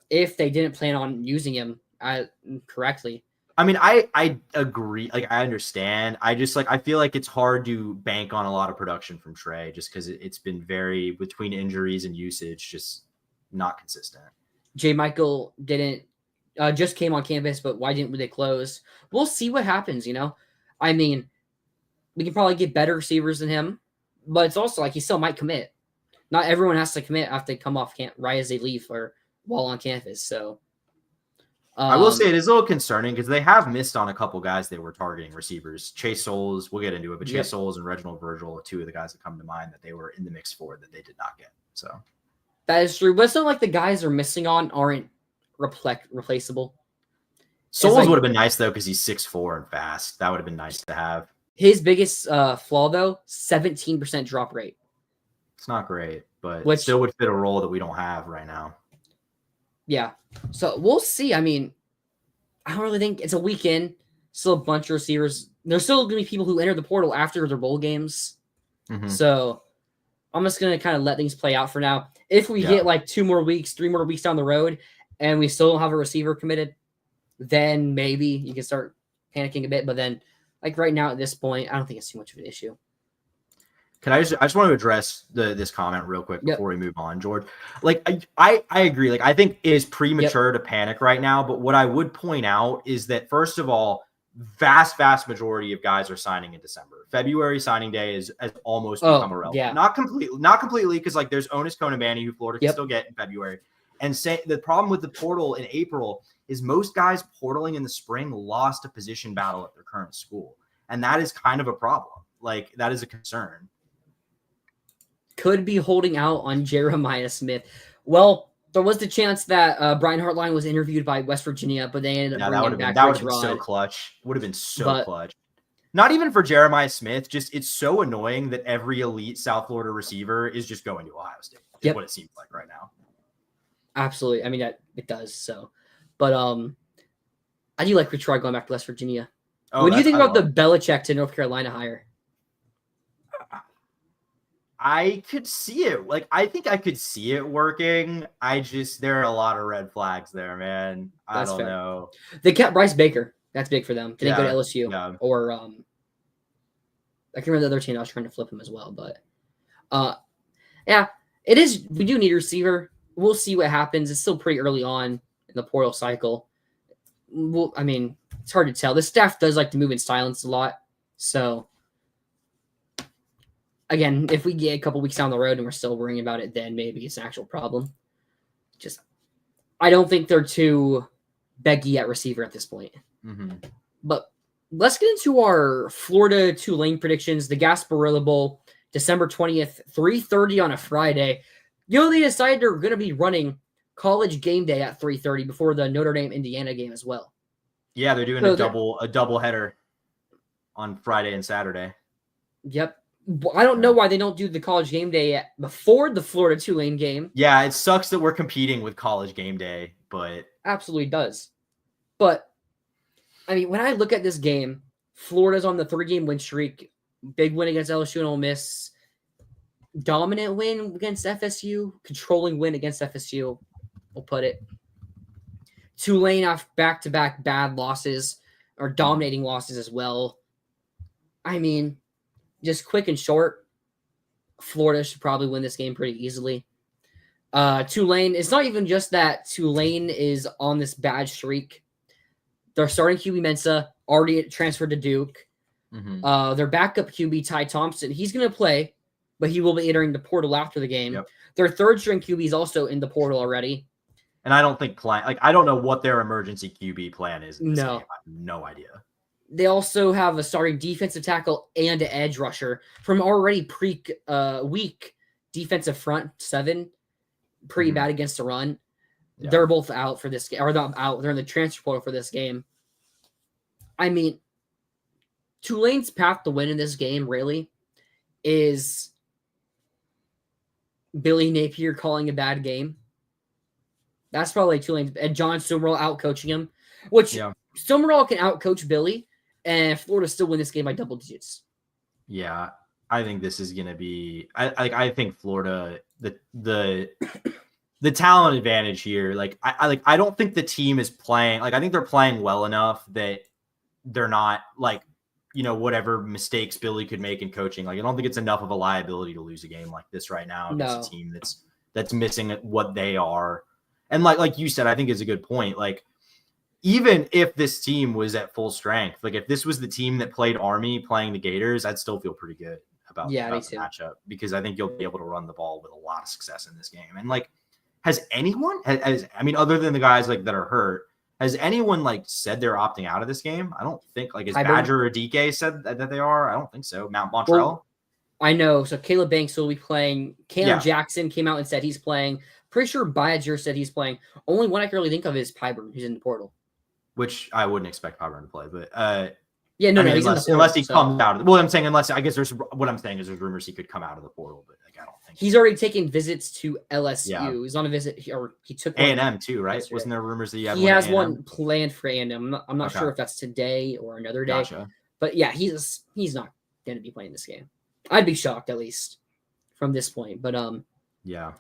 if they didn't plan on using him correctly. I mean, I agree. Like, I understand. I just I feel like it's hard to bank on a lot of production from Trey just because it's been very, between injuries and usage, just not consistent. J. Michael didn't just came on campus, but why didn't they close? We'll see what happens. I mean, we can probably get better receivers than him, but it's also like he still might commit. Not everyone has to commit after they come off camp right as they leave or while on campus. So I will say it is a little concerning because they have missed on a couple guys they were targeting receivers. Chase Souls, we'll get into it, but Chase Souls and Reginald Virgil are 2 of the guys that come to mind that they were in the mix for that they did not get. So that is true, but it's not like the guys they're missing on aren't replaceable. Souls would have been nice though because he's 6'4" and fast. That would have been nice to have. His biggest flaw though, 17% drop rate. It's not great, but it still would fit a role that we don't have right now. Yeah. So we'll see. I mean, I don't really think it's a weekend. Still a bunch of receivers. There's still going to be people who enter the portal after their bowl games. Mm-hmm. So I'm just going to kind of let things play out for now. If we get like 2 more weeks, 3 more weeks down the road, and we still don't have a receiver committed, then maybe you can start panicking a bit. But then, like right now at this point, I don't think it's too much of an issue. I just want to address this comment real quick before we move on, George. Like I agree. Like I think it is premature to panic right now. But what I would point out is that first of all, vast majority of guys are signing in December. February signing day has almost become irrelevant. Yeah. Not completely, because like there's Onis Konabani who Florida can still get in February. And say the problem with the portal in April is most guys portaling in the spring lost a position battle at their current school. And that is kind of a problem. Like that is a concern. Could be holding out on Jeremiah Smith. Well, there was the chance that Brian Hartline was interviewed by West Virginia, but they ended up bringing him back. That would have been so clutch. Would have been so clutch. Not even for Jeremiah Smith. Just it's so annoying that every elite South Florida receiver is just going to Ohio State. Is what it seems like right now. Absolutely. I mean, it does. So, but I do like Richard going back to West Virginia. What do you think about the Belichick to North Carolina hire? I could see it. Like, I think I could see it working. There are a lot of red flags there, man. I don't know. They kept Bryce Baker. That's big for them. Did he go to LSU? Or, I can't remember the other team. I was trying to flip him as well. But, it is. We do need a receiver. We'll see what happens. It's still pretty early on in the portal cycle. I mean, it's hard to tell. The staff does like to move in silence a lot. So, again, if we get a couple weeks down the road and we're still worrying about it, then maybe it's an actual problem. I don't think they're too beggy at receiver at this point. Mm-hmm. But let's get into our Florida Tulane predictions. The Gasparilla Bowl, December 20th, 3:30 on a Friday. They decided they're going to be running College Game Day at 3:30 before the Notre Dame Indiana game as well. Yeah, they're doing a double header on Friday and Saturday. Yep. I don't know why they don't do the College Game Day before the Florida Tulane game. Yeah, it sucks that we're competing with College Game Day, but absolutely does. But I mean, when I look at this game, Florida's on the 3-game win streak, big win against LSU and Ole Miss, dominant win against FSU, controlling win against FSU. We'll put it. Tulane off back-to-back bad losses or dominating losses as well. I mean, just quick and short, Florida should probably win this game pretty easily. Tulane, it's not even just that Tulane is on this bad streak. Their starting QB Mensa already transferred to Duke. Mm-hmm. Their backup QB, Ty Thompson, he's going to play, but he will be entering the portal after the game. Yep. Their third-string QB is also in the portal already. And I don't think I don't know what their emergency QB plan is. In this game. I have no idea. They also have a starting defensive tackle and an edge rusher from already weak defensive front 7. Pretty bad against the run. Yeah. They're both out for this game. Or not out. They're in the transfer portal for this game. I mean, Tulane's path to win in this game really is Billy Napier calling a bad game. That's probably Tulane. And John Summerall out-coaching him. Which Summerall can out-coach Billy. And Florida still win this game by double digits. Yeah, I think this is going to be. I think Florida the talent advantage here. I don't think the team is playing. I think they're playing well enough that they're not whatever mistakes Billy could make in coaching. I don't think it's enough of a liability to lose a game like this right now against a team that's missing what they are. And like you said, I think is a good point. Even if this team was at full strength, if this was the team that played Army playing the Gators, I'd still feel pretty good about the matchup because I think you'll be able to run the ball with a lot of success in this game. And has anyone, other than the guys that are hurt, has anyone said they're opting out of this game? I don't think has Badger or DK said that they are. I don't think so. Montreal. Well, I know. So Caleb Banks will be playing. Caleb Jackson came out and said he's playing. Pretty sure Badger said he's playing. Only one I can really think of is Pyburn, who's in the portal. Which I wouldn't expect Pyburn to play, but he's unless he comes out. What I'm saying there's rumors he could come out of the portal, but I don't think he's already taken visits to LSU. Yeah. He's on a visit, he took A&M too, right? Yesterday. Wasn't there rumors that he has one planned for A&M? I'm not sure if that's today or another day. Gotcha. But yeah, he's not going to be playing this game. I'd be shocked at least from this point. But yeah.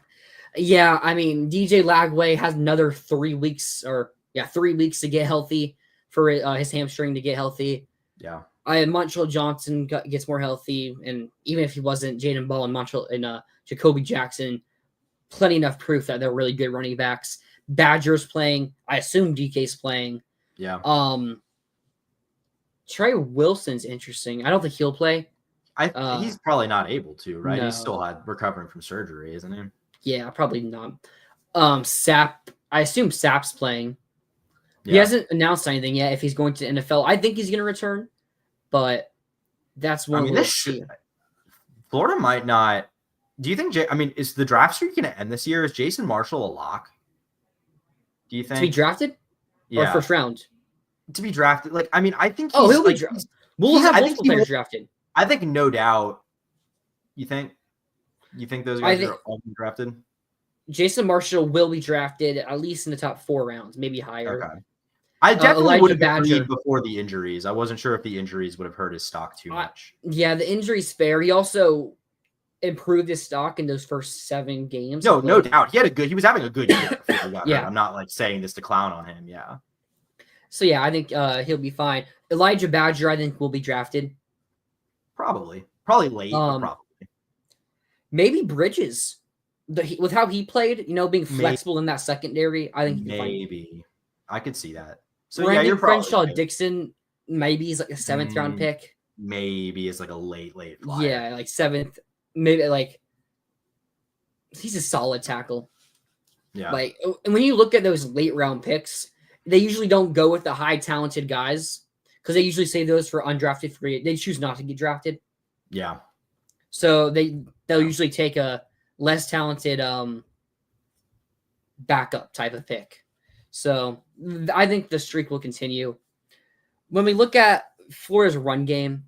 I mean, DJ Lagway has another 3 weeks 3 weeks to get healthy for his hamstring to get healthy. Yeah. Montreal Johnson gets more healthy, and even if he wasn't, Jaden Ball and Jacoby Jackson, plenty enough proof that they're really good running backs. Badger's playing. I assume DK's playing. Yeah. Trey Wilson's interesting. I don't think he'll play. He's probably not able to, right? No. He's still recovering from surgery, isn't he? Yeah, probably not. Sap. I assume Sap's playing. Yeah. He hasn't announced anything yet if he's going to NFL. I think he's going to return, but that's one. I mean, Florida might not. Do you think? Is the draft streak going to end this year? Is Jason Marshall a lock? Do you think to be drafted? Yeah, or first round to be drafted. I think. He'll be drafted. We'll have multiple players drafted. I think no doubt. You think? You think those guys are all drafted? Jason Marshall will be drafted at least in the top 4 rounds, maybe higher. Okay. I definitely would have agreed before the injuries. I wasn't sure if the injuries would have hurt his stock too much. Yeah, the injury's fair. He also improved his stock in those first 7 games. No doubt. He was having a good year before he got hurt. I'm not saying this to clown on him. Yeah. So I think he'll be fine. Elijah Badger, I think, will be drafted. Probably late, but probably. Maybe Bridges. With how he played, being flexible in that secondary, I think maybe I could see that. So Brandon you're probably Crenshaw Dixon. Maybe he's like a 7th round pick. Maybe it's like a late flyer. Yeah, like 7th. Maybe he's a solid tackle. Yeah. And when you look at those late round picks, they usually don't go with the high talented guys because they usually save those for undrafted free. They choose not to get drafted. Yeah. So they'll usually take a less talented backup type of pick. So I think the streak will continue. When we look at Florida's run game,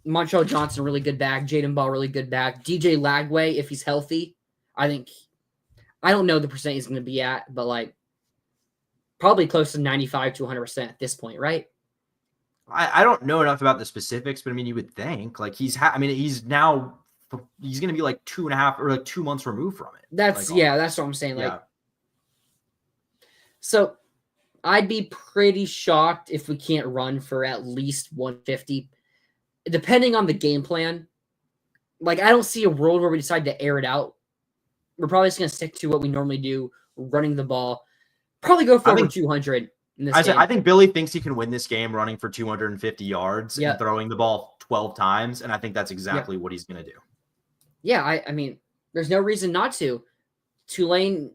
Montreal Johnson, really good back. Jaden Ball, really good back. DJ Lagway, if he's healthy, I don't know the percent he's going to be at, but probably close to 95 to 100% at this point, right? I don't know enough about the specifics, but you would think he's now he's going to be 2.5 or 2 months removed from it. That's what I'm saying. So I'd be pretty shocked if we can't run for at least 150, depending on the game plan. I don't see a world where we decide to air it out. We're probably just going to stick to what we normally do, running the ball. Probably go for over 200 in this game. I think Billy thinks he can win this game running for 250 yards and throwing the ball 12 times, and I think that's exactly what he's going to do. Yeah, there's no reason not to. Tulane,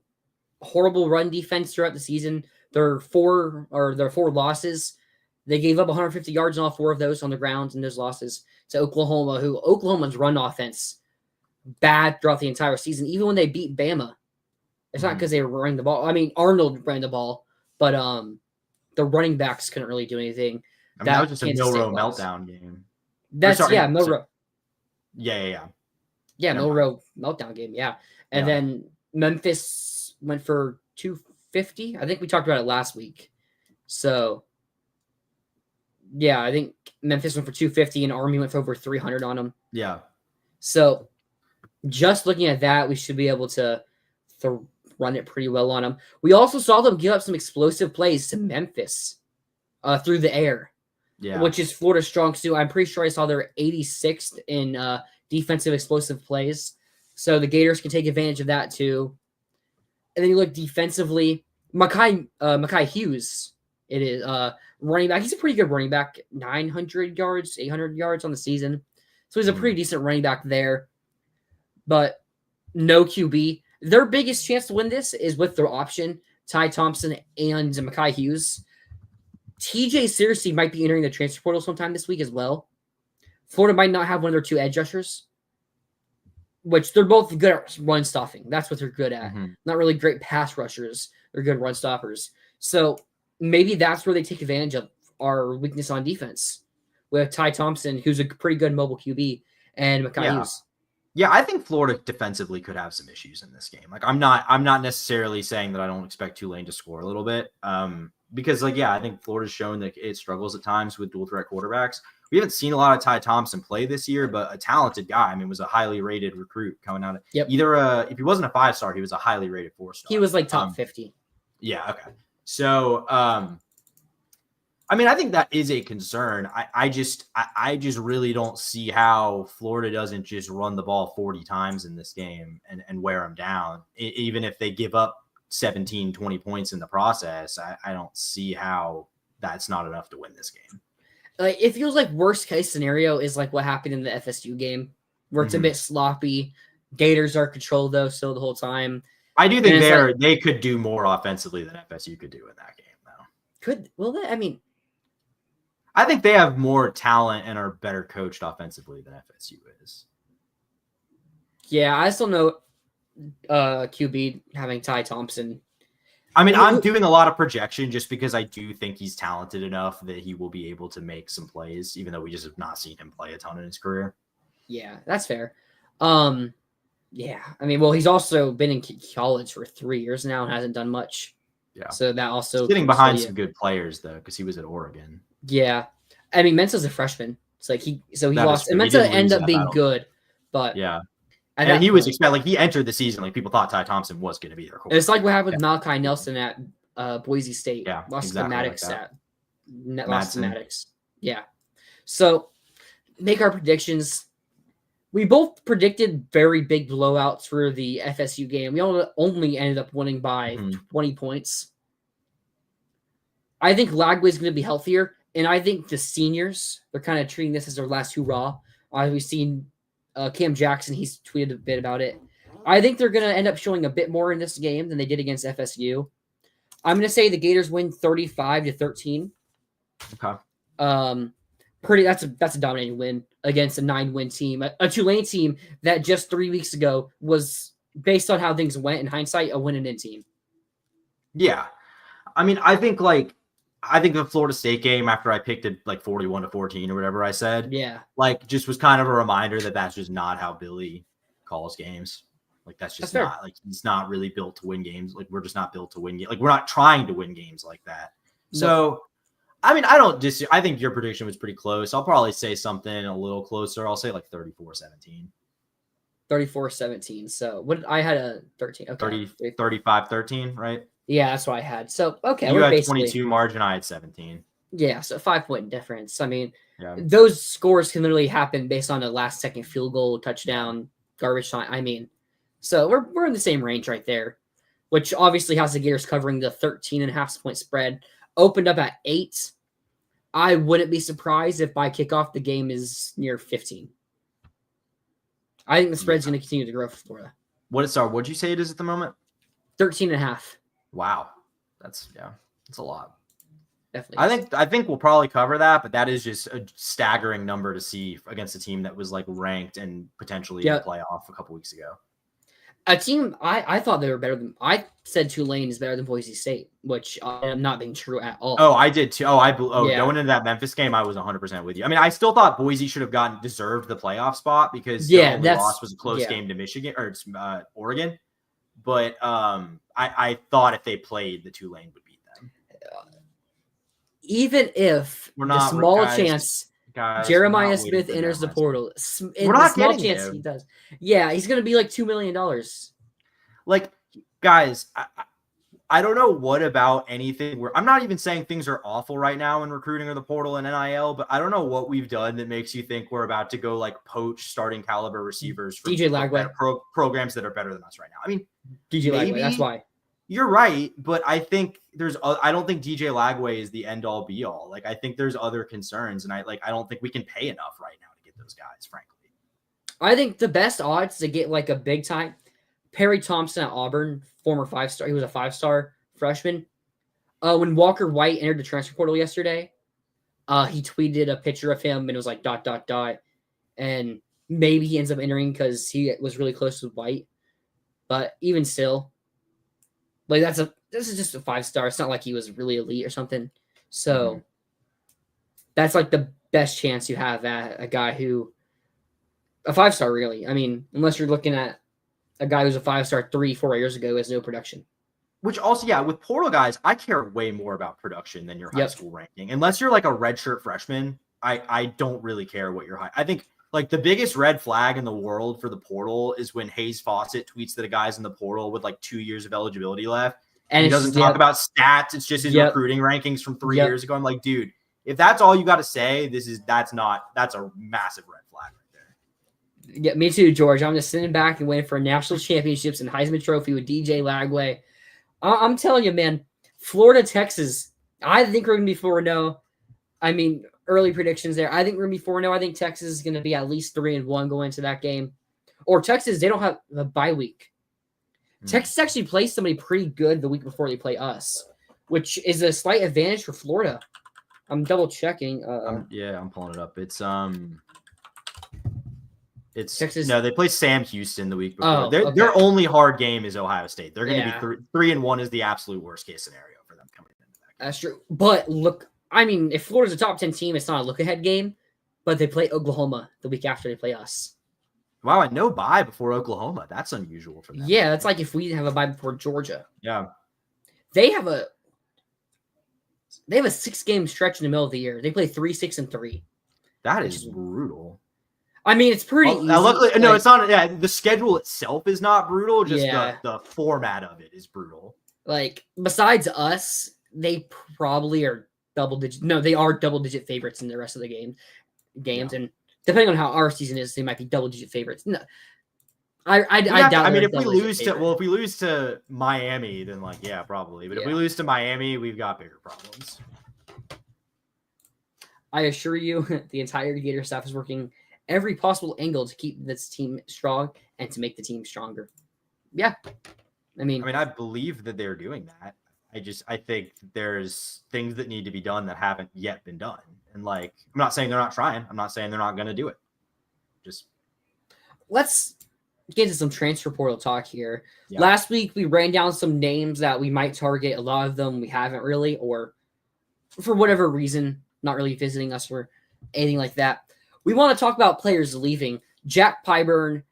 horrible run defense throughout the season. Their 4 losses, they gave up 150 yards in all 4 of those on the ground in those losses to Oklahoma, who Oklahoma's run offense bad throughout the entire season. Even when they beat Bama, it's not because they were running the ball. Arnold ran the ball, but the running backs couldn't really do anything. That was just a Milrow meltdown game. Milrow. Yeah, Milrow meltdown game. Yeah, and then Memphis went for 250. I think we talked about it last week. So I think Memphis went for 250 and Army went for over 300 on them. Yeah. So just looking at that, we should be able to run it pretty well on them. We also saw them give up some explosive plays to Memphis through the air, which is Florida's strong suit. I'm pretty sure I saw they're 86th in defensive explosive plays. So the Gators can take advantage of that too. And then you look defensively, Mekhi Hughes, it is running back. He's a pretty good running back, 900 yards, 800 yards on the season. So he's a pretty decent running back there. But no QB. Their biggest chance to win this is with their option, Ty Thompson and Mekhi Hughes. TJ Searcy might be entering the transfer portal sometime this week as well. Florida might not have one of their 2 edge rushers, which they're both good at run stopping. That's what they're good at. Not really great pass rushers. They're good run stoppers. So maybe that's where they take advantage of our weakness on defense with Ty Thompson, who's a pretty good mobile QB, and Mekhi Hughes. Yeah, I think Florida defensively could have some issues in this game. I'm not necessarily saying that I don't expect Tulane to score a little bit. Because I think Florida's shown that it struggles at times with dual threat quarterbacks. we haven't seen a lot of Ty Thompson play this year, but a talented guy. I mean, was a highly rated recruit coming out of either if he wasn't a 5-star, he was a highly rated 4-star. He was like top 50. Yeah. Okay. So, I mean, I think that is a concern. I just really don't see how Florida doesn't just run the ball 40 times in this game and wear them down, even if they give up 17, 20 points in the process. I don't see how that's not enough to win this game. It feels like worst case scenario is like what happened in the FSU game, where it's a bit sloppy. Gators are controlled though, still the whole time. I do think they could do more offensively than FSU could do in that game, though. I think they have more talent and are better coached offensively than FSU is. Yeah, I still know QB having Ty Thompson. I mean, I'm doing a lot of projection just because I do think he's talented enough that he will be able to make some plays, even though we just have not seen him play a ton in his career. Yeah, that's fair. Yeah, I mean, well, he's also been in college for 3 years now and hasn't done much. Yeah. So that also he's getting behind some good players though, because he was at Oregon. Yeah, I mean, Mensa's a freshman. It's like he lost, and Mensa ended up being good, but yeah. And he was expected, he entered the season like people thought Ty Thompson was going to be their quarterback. It's like what happened with Malachi Nelson at Boise State. Yeah, lost exactly Maddox like at lost to Maddox. Yeah. So make our predictions. We both predicted very big blowouts for the FSU game. We only ended up winning by 20 points. I think Lagway's going to be healthier, and I think the seniors, they're kind of treating this as their last hurrah. We've seen Cam Jackson, he's tweeted a bit about it. I think they're going to end up showing a bit more in this game than they did against FSU. I'm going to say the Gators win 35-13. Okay. That's a dominating win against a 9-win team, a Tulane team that just 3 weeks ago was, based on how things went in hindsight, a win-and-in team. Yeah. I mean, I think the Florida State game, after I picked it like 41-14 or whatever I said, just was kind of a reminder that that's just not how Billy calls games. Like that's not like he's not really built to win games. Like we're just not built to win games. Like we're not trying to win games like that. So, I mean, I think your prediction was pretty close. I'll probably say something a little closer. I'll say like 34-17. 34-17. So what I had a 13. Okay. 35-13, right? Yeah, that's what I had. So, okay. You had 22 margin, I had 17. Yeah, so 5-point difference. I mean, those scores can literally happen based on a last-second field goal, touchdown, garbage time. I mean, so we're in the same range right there, which obviously has the Gators covering the 13.5-point spread. Opened up at 8. I wouldn't be surprised if by kickoff the game is near 15. I think the spread's going to continue to grow for Florida. What'd you say it is at the moment? 13.5. Wow. That's a lot. Definitely. I think we'll probably cover that, but that is just a staggering number to see against a team that was like ranked and potentially in the playoff a couple weeks ago. A team I thought they were better than. I said Tulane is better than Boise State, which I'm not being true at all. Oh, I did too. Going into that Memphis game, I was 100% with you. I mean, I still thought Boise should have deserved the playoff spot because the only loss was a close game to Michigan or Oregon. But I thought if they played, the Tulane would beat them. Even if the small chance Jeremiah Smith enters the portal, we're not small getting chance him. he does. Yeah, he's going to be like $2 million. Like, guys, I don't know what about anything. I'm not even saying things are awful right now in recruiting or the portal and NIL, but I don't know what we've done that makes you think we're about to go like poach starting caliber receivers for DJ Lagway programs that are better than us right now. I mean, DJ Lagway, that's why. You're right, but I think I don't think DJ Lagway is the end all be all. Like I think there's other concerns, and I don't think we can pay enough right now to get those guys, frankly. I think the best odds to get like a big time Perry Thompson at Auburn, former 5-star. He was a 5-star freshman. When Walker White entered the transfer portal yesterday, he tweeted a picture of him and it was like ... And maybe he ends up entering because he was really close with White. But even still, like this is just a 5-star. It's not like he was really elite or something. So that's like the best chance you have at a guy who a 5-star really. I mean, unless you're looking at a guy who's a 5-star 3-4 years ago has no production. Which also, with portal guys, I care way more about production than your high school ranking. Unless you're like a redshirt freshman, I don't really care what you're high. I think like the biggest red flag in the world for the portal is when Hayes Fawcett tweets that a guy's in the portal with like 2 years of eligibility left. And he doesn't talk about stats. It's just his recruiting rankings from 3 years ago. I'm like, dude, if that's all you got to say, that's a massive red flag right there. Yeah, me too, George. I'm just sitting back and waiting for national championships and Heisman Trophy with DJ Lagway. I'm telling you, man, Florida, Texas, I think we're going to be 4-0. I mean, early predictions there. I think we're going to be 4-0. I think Texas is going to be at least 3-1 going into that game. Or Texas, they don't have a bye week. Texas actually plays somebody pretty good the week before they play us, which is a slight advantage for Florida. I'm double checking. I'm pulling it up. It's Texas. No, they play Sam Houston the week before. Their only hard game is Ohio State. They're going to be 3-1 is the absolute worst case scenario for them coming into that game. That's true. But look, I mean, if Florida's a top 10 team, it's not a look ahead game, but they play Oklahoma the week after they play us. Wow, and no bye before Oklahoma. That's unusual for them. Yeah, that's like if we have a bye before Georgia. Yeah. They have a 6-game stretch in the middle of the year. They play 3, 6, and 3. That is brutal. I mean, it's pretty easy. Now, luckily, no, it's not. Yeah, the schedule itself is not brutal. Just the format of it is brutal. Like, besides us, they probably are double-digit. No, they are double-digit favorites in the rest of the games. Yeah. And depending on how our season is, they might be double-digit favorites. No, I doubt. I mean, if we lose to Miami, then probably. But if we lose to Miami, we've got bigger problems. I assure you, the entire Gator staff is working every possible angle to keep this team strong and to make the team stronger. Yeah, I mean, I believe that they're doing that. I think there's things that need to be done that haven't yet been done. And I'm not saying they're not trying. I'm not saying they're not going to do it. Just let's get into some transfer portal talk here. Yeah. Last week, we ran down some names that we might target. A lot of them we haven't really, or for whatever reason, not really visiting us or anything like that. We want to talk about players leaving. Jack Pyburn,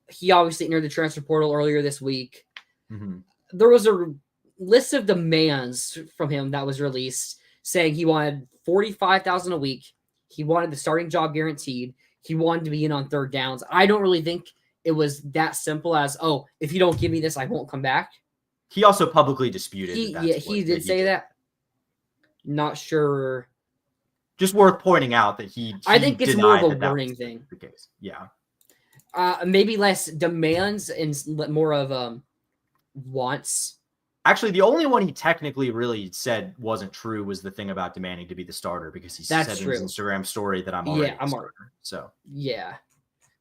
he obviously entered the transfer portal earlier this week. Mm-hmm. There was a list of demands from him that was released saying he wanted $45,000 a week. He wanted the starting job guaranteed. He wanted to be in on third downs. I don't really think it was that simple as, if you don't give me this, I won't come back. He also publicly disputed. He did say that. Not sure. Just worth pointing out that I think it's more of a warning thing. The case. Yeah. Maybe less demands and more of wants. Actually, the only one he technically really said wasn't true was the thing about demanding to be the starter, because he said in his Instagram story that I'm already the starter. So yeah.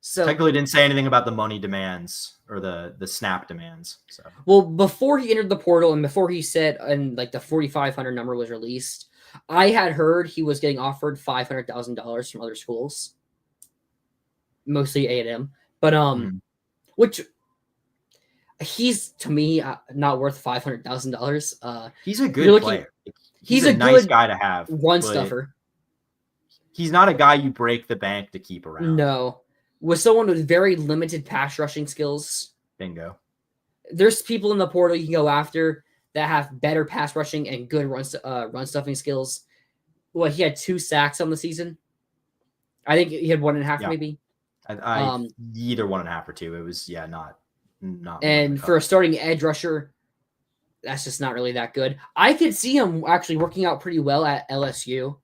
So technically didn't say anything about the money demands or the snap demands. So before he entered the portal and before he said and the 4,500 number was released, I had heard he was getting offered $500,000 from other schools, mostly A&M, but which he's to me not worth $500,000. He's a good player. He's a nice guy to have. Run stuffer. He's not a guy you break the bank to keep around. No, with someone with very limited pass rushing skills. Bingo. There's people in the portal you can go after that have better pass rushing and good run stuffing skills. Well, he had 2 sacks on the season. I think he had 1.5 maybe. Either 1.5 or 2. It was not. And for a starting edge rusher, that's just not really that good. I could see him actually working out pretty well at LSU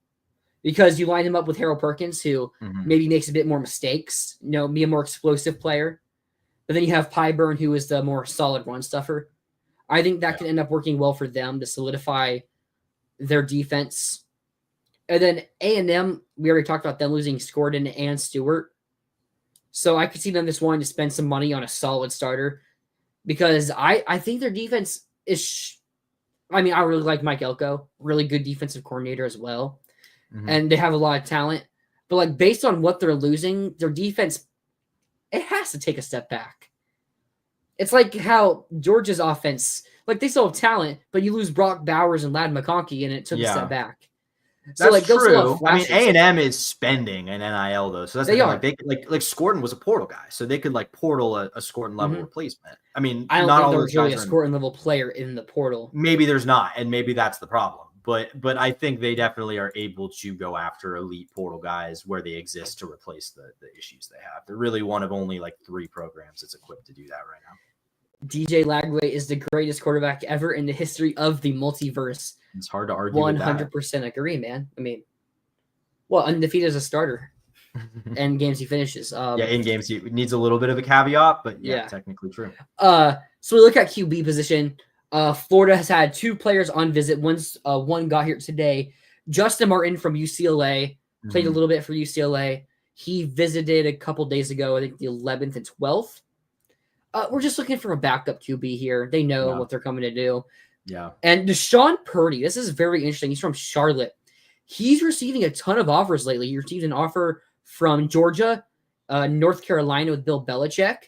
because you line him up with Harold Perkins, who maybe makes a bit more mistakes, be a more explosive player. But then you have Pyburn, who is the more solid run stuffer. I think that could end up working well for them to solidify their defense. And then A&M, we already talked about them losing Scorden and Stewart. So I could see them just wanting to spend some money on a solid starter because I think their defense is I really like Mike Elko, really good defensive coordinator as well. And they have a lot of talent. But based on what they're losing, their defense, it has to take a step back. It's like how Georgia's offense, they still have talent, but you lose Brock Bowers and Ladd McConkey, and it took a step back. So that's true. A&M is spending an NIL though, so that's they are. They Scorden was a portal guy, so they could portal a Scorden level replacement. I don't think there's really a Scorden level player in the portal. Maybe there's not, and maybe that's the problem. But I think they definitely are able to go after elite portal guys where they exist to replace the issues they have. They're really one of only like 3 programs that's equipped to do that right now. DJ Lagway is the greatest quarterback ever in the history of the multiverse. It's hard to argue 100% agree, man. I mean, well, undefeated as a starter. And games he finishes. In games he needs a little bit of a caveat, but yeah, technically true. So we look at QB position. Florida has had 2 players on visit. One got here today. Justin Martin from UCLA played a little bit for UCLA. He visited a couple days ago, I think the 11th and 12th. We're just looking for a backup QB here. They know what they're coming to do. Yeah. And Deshaun Purdy, this is very interesting. He's from Charlotte. He's receiving a ton of offers lately. He received an offer from Georgia, North Carolina with Bill Belichick.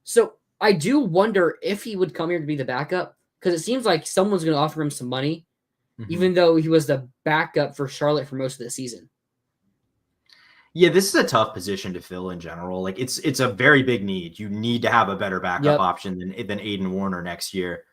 So I do wonder if he would come here to be the backup, because it seems like someone's going to offer him some money, even though he was the backup for Charlotte for most of the season. Yeah, this is a tough position to fill in general. Like it's a very big need. You need to have a better backup option than Aiden Warner next year.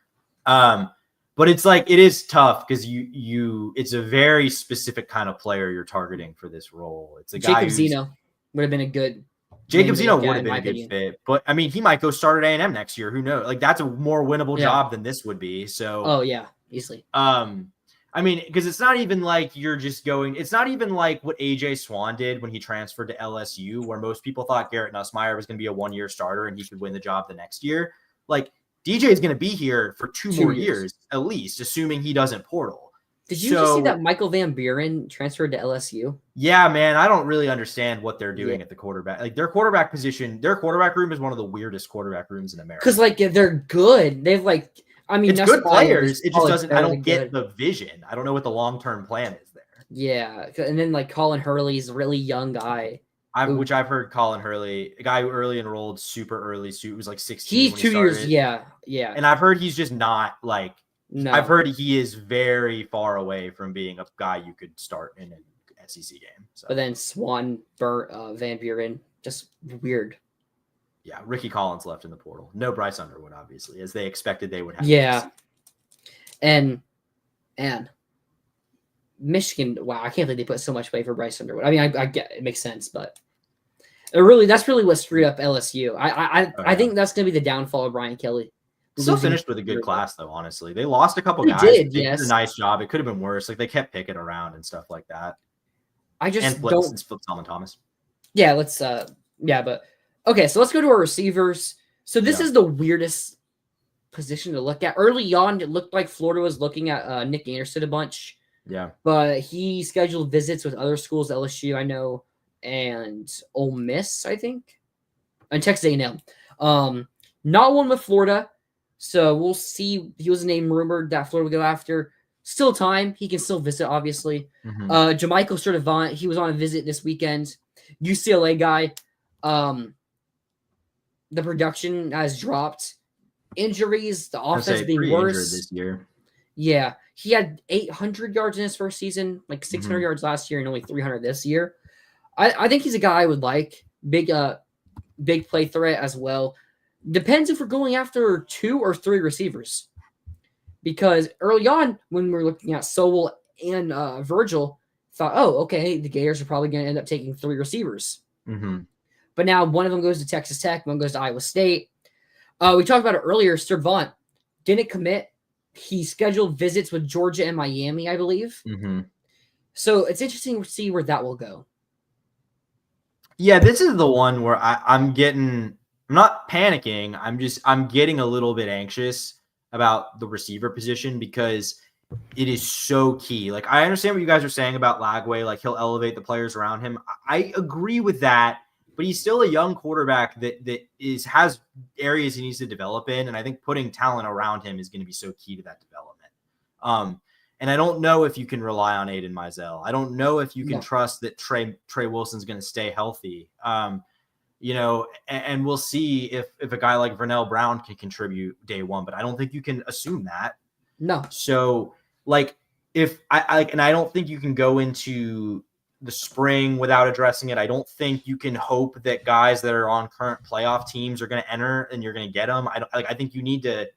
But it's like it is tough because it's a very specific kind of player you're targeting for this role. It's a guy Jacob Zeno would have been a good. Jacob Zeno would have been a good fit, but I mean, he might go start at A&M next year. Who knows? Like that's a more winnable job than this would be. So, oh yeah, easily. I mean, because it's not even like you're just going. It's not even like what AJ Swan did when he transferred to LSU, where most people thought Garrett Nussmeier was going to be a 1-year starter and he could win the job the next year. Like DJ is going to be here for 2 more years at least, assuming he doesn't portal. Did you just see that Michael Van Buren transferred to LSU? Yeah, man. I don't really understand what they're doing at the quarterback. Like their quarterback position, their quarterback room is one of the weirdest quarterback rooms in America. Because like they're good. They've like, I mean, it's good players. It just doesn't. I don't get the vision. I don't know what the long-term plan is there. Yeah, and then like Colin Hurley's a really young guy. Which I've heard Colin Hurley, a guy who early enrolled, super early. So it was like 16. He's 2 years. Yeah. And I've heard he's just not like. No. I've heard he is very far away from being a guy you could start in an SEC game. So. But then Swan, Van Buren, just weird. Yeah, Ricky Collins left in the portal. No Bryce Underwood, obviously, as they expected they would have. Yeah. And Michigan, wow, I can't believe they put so much weight for Bryce Underwood. I mean, I get it, makes sense, but that's really what screwed up LSU. I think that's going to be the downfall of Brian Kelly. Still finished with a good class, though, honestly. They lost a couple guys. They did a nice job. It could have been worse. Like, they kept picking around and stuff like that. I just and don't... Flip Solomon Thomas. Yeah, let's... but... Okay, so let's go to our receivers. So this is the weirdest position to look at. Early on, it looked like Florida was looking at Nick Anderson a bunch. Yeah. But he scheduled visits with other schools, LSU, I know, and Ole Miss, I think. And Texas A&M. Not one with Florida. So we'll see. He was a name rumored that Florida would go after. Still time. He can still visit, obviously. Jermichael Sturdivant, he was on a visit this weekend. UCLA guy. The production has dropped. Injuries, the offense being worse this year. Yeah. He had 800 yards in his first season, like 600 yards last year and only 300 this year. I think he's a guy I would like. Big play threat as well. Depends if we're going after 2 or 3 receivers. Because early on, when we were looking at Sowell and Virgil, thought, oh, okay, the Gators are probably going to end up taking 3 receivers. But now one of them goes to Texas Tech, one goes to Iowa State. We talked about it earlier. Sturdivant didn't commit. He scheduled visits with Georgia and Miami, I believe. So it's interesting to see where that will go. Yeah, this is the one where I'm not panicking. I'm getting a little bit anxious about the receiver position because it is so key. Like, I understand what you guys are saying about Lagway. Like, he'll elevate the players around him. I agree with that, but he's still a young quarterback that has areas he needs to develop in. And I think putting talent around him is going to be so key to that development. And I don't know if you can rely on Aiden Mizell. I don't know if you can trust that Trey Wilson's going to stay healthy. And we'll see if a guy like Vernell Brown can contribute day one, but I don't think you can assume that. No. So like I don't think you can go into the spring without addressing it. I don't think you can hope that guys that are on current playoff teams are going to enter and you're going to get them. I think you need to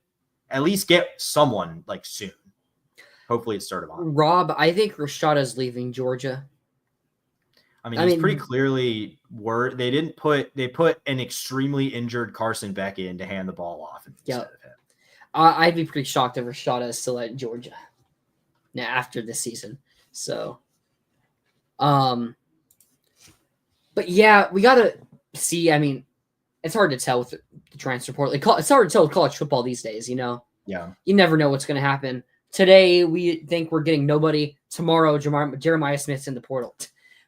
at least get someone like soon. Hopefully it's started on. Rob, I think Rashada's leaving Georgia. I mean, he's pretty clearly they put an extremely injured Carson Beck in to hand the ball off instead of him. I'd be pretty shocked if Rashada is still at Georgia now after this season. So, but yeah, we gotta see. I mean, it's hard to tell with the transfer portal. It's hard to tell with college football these days. You never know what's going to happen. Today we think we're getting nobody. Tomorrow Jeremiah Smith's in the portal.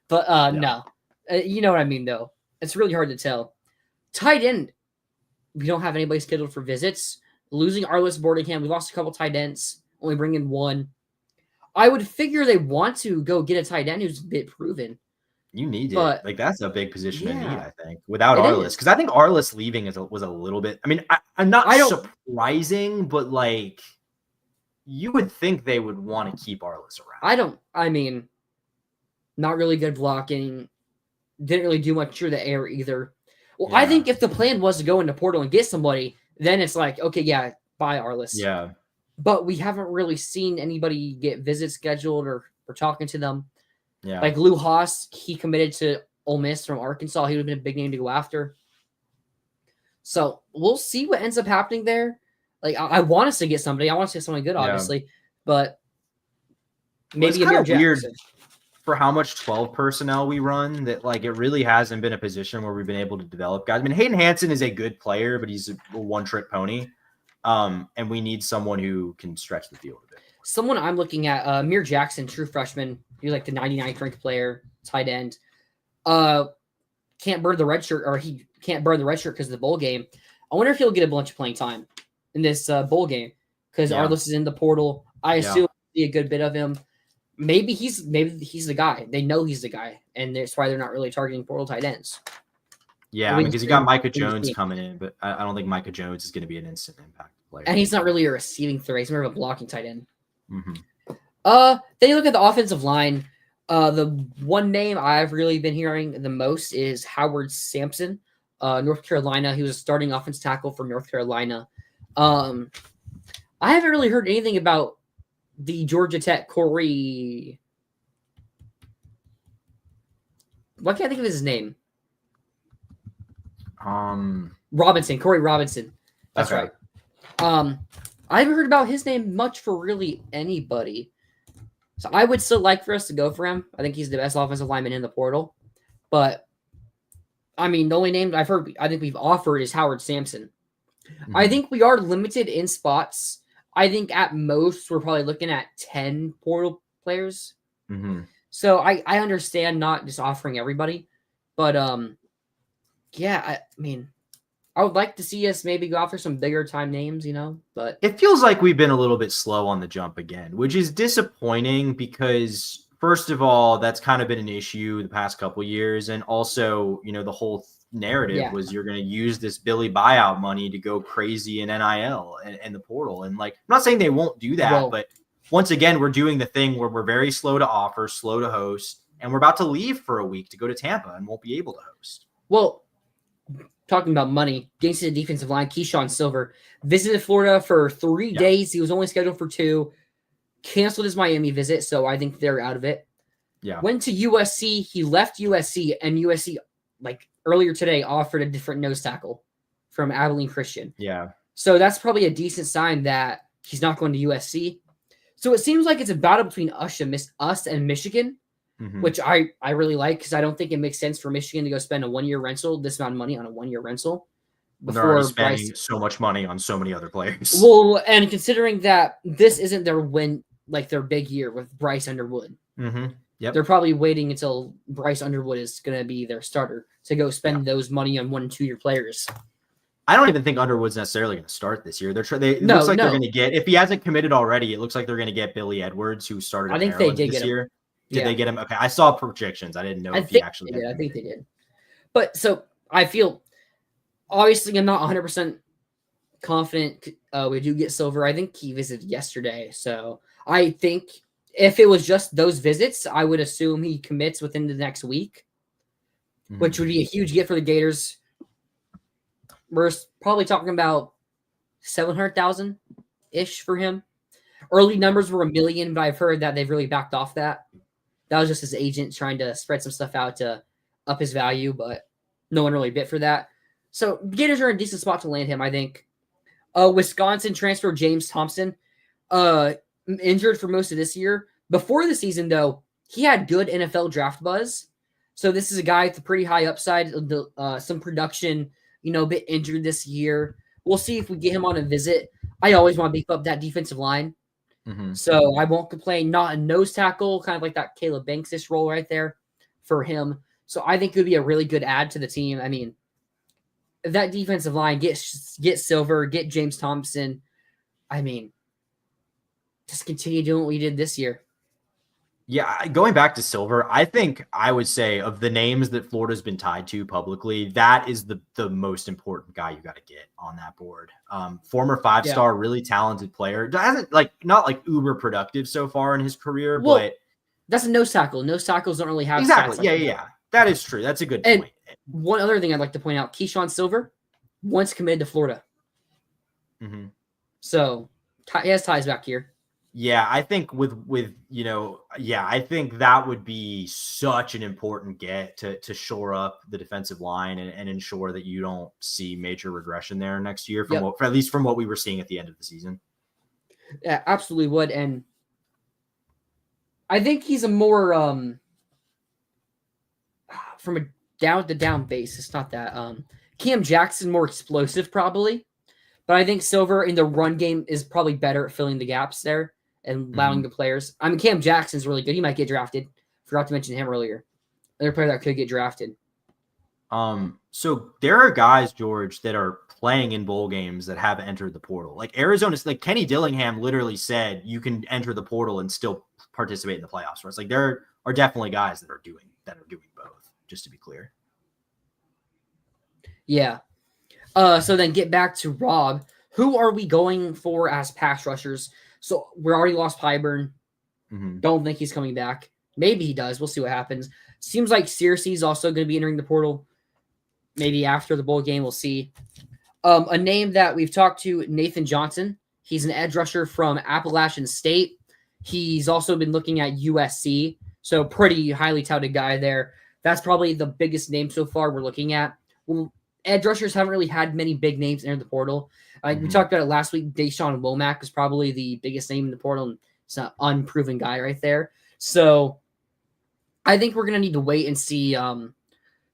But no, you know what I mean, though. It's really hard to tell. Tight end, we don't have anybody scheduled for visits. Losing Arliss Boardingham, we lost a couple tight ends, only bringing one. I would figure they want to go get a tight end who's a bit proven. You need it. Like, that's a big position to need, I think, without Arliss. Because I think Arliss leaving was a little bit – I mean, I'm not surprising, but, like, you would think they would want to keep Arliss around. Not really good blocking. Didn't really do much through the air either. Well, yeah. I think if the plan was to go into portal and get somebody, then it's like, okay, yeah, buy Arliss. Yeah. But we haven't really seen anybody get visits scheduled or talking to them. Yeah. Like Lou Haas, he committed to Ole Miss from Arkansas. He would have been a big name to go after. So we'll see what ends up happening there. Like, I want us to get somebody. I want us to get somebody good, obviously. But maybe it's kind of weird for how much 12 personnel we run that, like, it really hasn't been a position where we've been able to develop guys. I mean, Hayden Hansen is a good player, but he's a one-trick pony. And we need someone who can stretch the field a bit. Someone I'm looking at, Amir Jackson, true freshman. He's like the 99th ranked player, tight end. Can't burn the red shirt, or he can't burn the red shirt because of the bowl game. I wonder if he'll get a bunch of playing time in this bowl game because Arliss is in the portal. I assume we'll see a good bit of him. Maybe he's the guy. They know he's the guy, and that's why they're not really targeting portal tight ends. Yeah, because you got Micah Jones coming in, but I don't think Micah Jones is going to be an instant impact player. And he's not really a receiving threat. He's more of a blocking tight end. Mm-hmm. Then you look at the offensive line. The one name I've really been hearing the most is Howard Sampson, North Carolina. He was a starting offensive tackle for North Carolina. I haven't really heard anything about the Georgia Tech Corey. Why can't I think of his name? Robinson, Corey Robinson. That's right. I haven't heard about his name much for really anybody. So I would still like for us to go for him. I think he's the best offensive lineman in the portal. But, I mean, the only name I think we've offered is Howard Sampson. Mm-hmm. I think we are limited in spots. I think at most we're probably looking at 10 portal players. Mm-hmm. So I understand not just offering everybody. But, I mean, I would like to see us maybe go after some bigger time names, but it feels like we've been a little bit slow on the jump again, which is disappointing because, first of all, that's kind of been an issue the past couple of years. And also, the whole narrative was you're going to use this Billy buyout money to go crazy in NIL and the portal. And, like, I'm not saying they won't do that, but once again, we're doing the thing where we're very slow to offer, slow to host, and we're about to leave for a week to go to Tampa and won't be able to host. Well, talking about money, getting to the defensive line, Keyshawn Silver visited Florida for 3 days. He was only scheduled for 2. Canceled his Miami visit, so I think they're out of it. Yeah. Went to USC. He left USC, and USC, like earlier today, offered a different nose tackle from Abilene Christian. Yeah. So that's probably a decent sign that he's not going to USC. So it seems like it's a battle between us and Michigan. Mm-hmm. Which I really like because I don't think it makes sense for Michigan to go spend a 1-year rental, this amount of money on a 1-year rental. They're already spending so much money on so many other players. Well, and considering that this isn't their their big year with Bryce Underwood. Mm-hmm. Yep. They're probably waiting until Bryce Underwood is going to be their starter to go spend those money on 1- and 2-year players. I don't even think Underwood's necessarily going to start this year. They're going to get, if he hasn't committed already, it looks like they're going to get Billy Edwards, who started. I think they did this get year. Him. Did they get him? Okay, I saw projections. I didn't know if he actually did. I think they did. But so I feel, obviously, I'm not 100% confident we do get Silver. I think he visited yesterday. So I think if it was just those visits, I would assume he commits within the next week, which would be a huge get for the Gators. We're probably talking about $700,000-ish for him. Early numbers were 1 million, but I've heard that they've really backed off that. That was just his agent trying to spread some stuff out to up his value, but no one really bid for that. So Gators are in a decent spot to land him, I think. Wisconsin transfer James Thompson, injured for most of this year. Before the season, though, he had good NFL draft buzz. So this is a guy with a pretty high upside, some production, a bit injured this year. We'll see if we get him on a visit. I always want to beef up that defensive line. Mm-hmm. So I won't complain. Not a nose tackle, kind of like that Caleb Banks-ish role right there for him. So I think it would be a really good add to the team. I mean, if that defensive line, get Silver, get James Thompson. I mean, just continue doing what we did this year. Yeah, going back to Silver, I think I would say of the names that Florida's been tied to publicly, that is the most important guy you got to get on that board. Former 5-star, really talented player. Hasn't not like uber productive so far in his career, but that's a nose tackle. Nose tackles don't really have exactly. Yeah. That is true. That's a good point. One other thing I'd like to point out: Keyshawn Silver once committed to Florida, so he has ties back here. Yeah, I think I think that would be such an important get to shore up the defensive line and ensure that you don't see major regression there next year, at least from what we were seeing at the end of the season. Yeah, absolutely would. And I think he's a more from a down basis, not that Cam Jackson more explosive probably, but I think Silver in the run game is probably better at filling the gaps there and allowing the players. I mean, Cam Jackson's really good. He might get drafted. Forgot to mention him earlier. Another player that could get drafted. So there are guys, George, that are playing in bowl games that have entered the portal. Like Arizona's, like Kenny Dillingham literally said you can enter the portal and still participate in the playoffs. Where it's like there are definitely guys that are doing both, just to be clear. Yeah. So then get back to Rob. Who are we going for as pass rushers? So we already lost Pyburn. Don't think he's coming back. Maybe he does. We'll see what happens. Seems like Searcy's also going to be entering the portal. Maybe after the bowl game, we'll see. A name that we've talked to, Nathan Johnson. He's an edge rusher from Appalachian State. He's also been looking at USC. So pretty highly touted guy there. That's probably the biggest name so far we're looking at. Well, edge rushers haven't really had many big names enter the portal. We talked about it last week. Deshaun Womack was probably the biggest name in the portal, and it's an unproven guy right there. So I think we're going to need to wait and see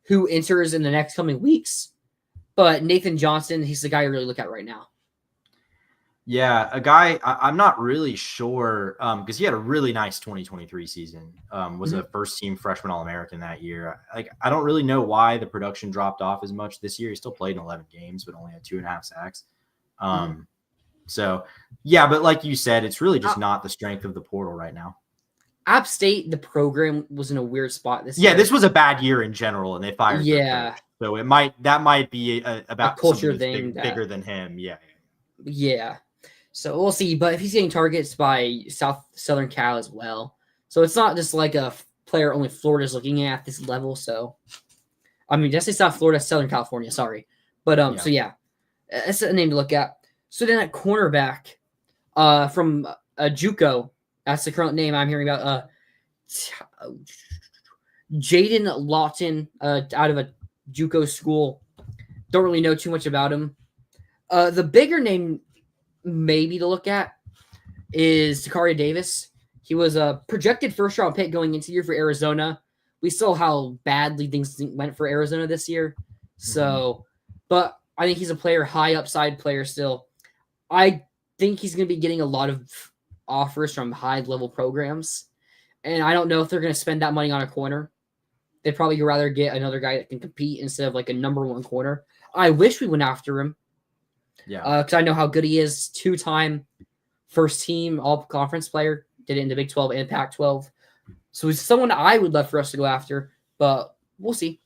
who enters in the next coming weeks. But Nathan Johnson, he's the guy I really look at right now. Yeah, a guy I'm not really sure because he had a really nice 2023 season. Was a first-team freshman All-American that year. I don't really know why the production dropped off as much this year. He still played in 11 games, but only had 2.5 sacks. So yeah, but like you said, it's really just not the strength of the portal right now. App State, the program was in a weird spot this year. Yeah, this was a bad year in general, and they fired. Yeah, so that might be about a culture thing bigger than him. Yeah. So we'll see. But if he's getting targets by Southern Cal as well, so it's not just like a player only Florida's looking at this level. So I mean, just say South Florida, Southern California. Sorry, but So yeah, that's a name to look at. So then at cornerback, from JUCO. That's the current name I'm hearing about. Jaden Lawton, out of a JUCO school. Don't really know too much about him. The bigger name maybe to look at is Takaria Davis. He was a projected first-round pick going into the year for Arizona. We saw how badly things went for Arizona this year. So, but I think he's a player, high upside player still. I think he's going to be getting a lot of offers from high-level programs. And I don't know if they're going to spend that money on a corner. They'd probably rather get another guy that can compete instead of like a number one corner. I wish we went after him. Yeah. Because I know how good he is. 2-time first-team all-conference player. Did it in the Big 12 and Pac-12. So he's someone I would love for us to go after, but we'll see.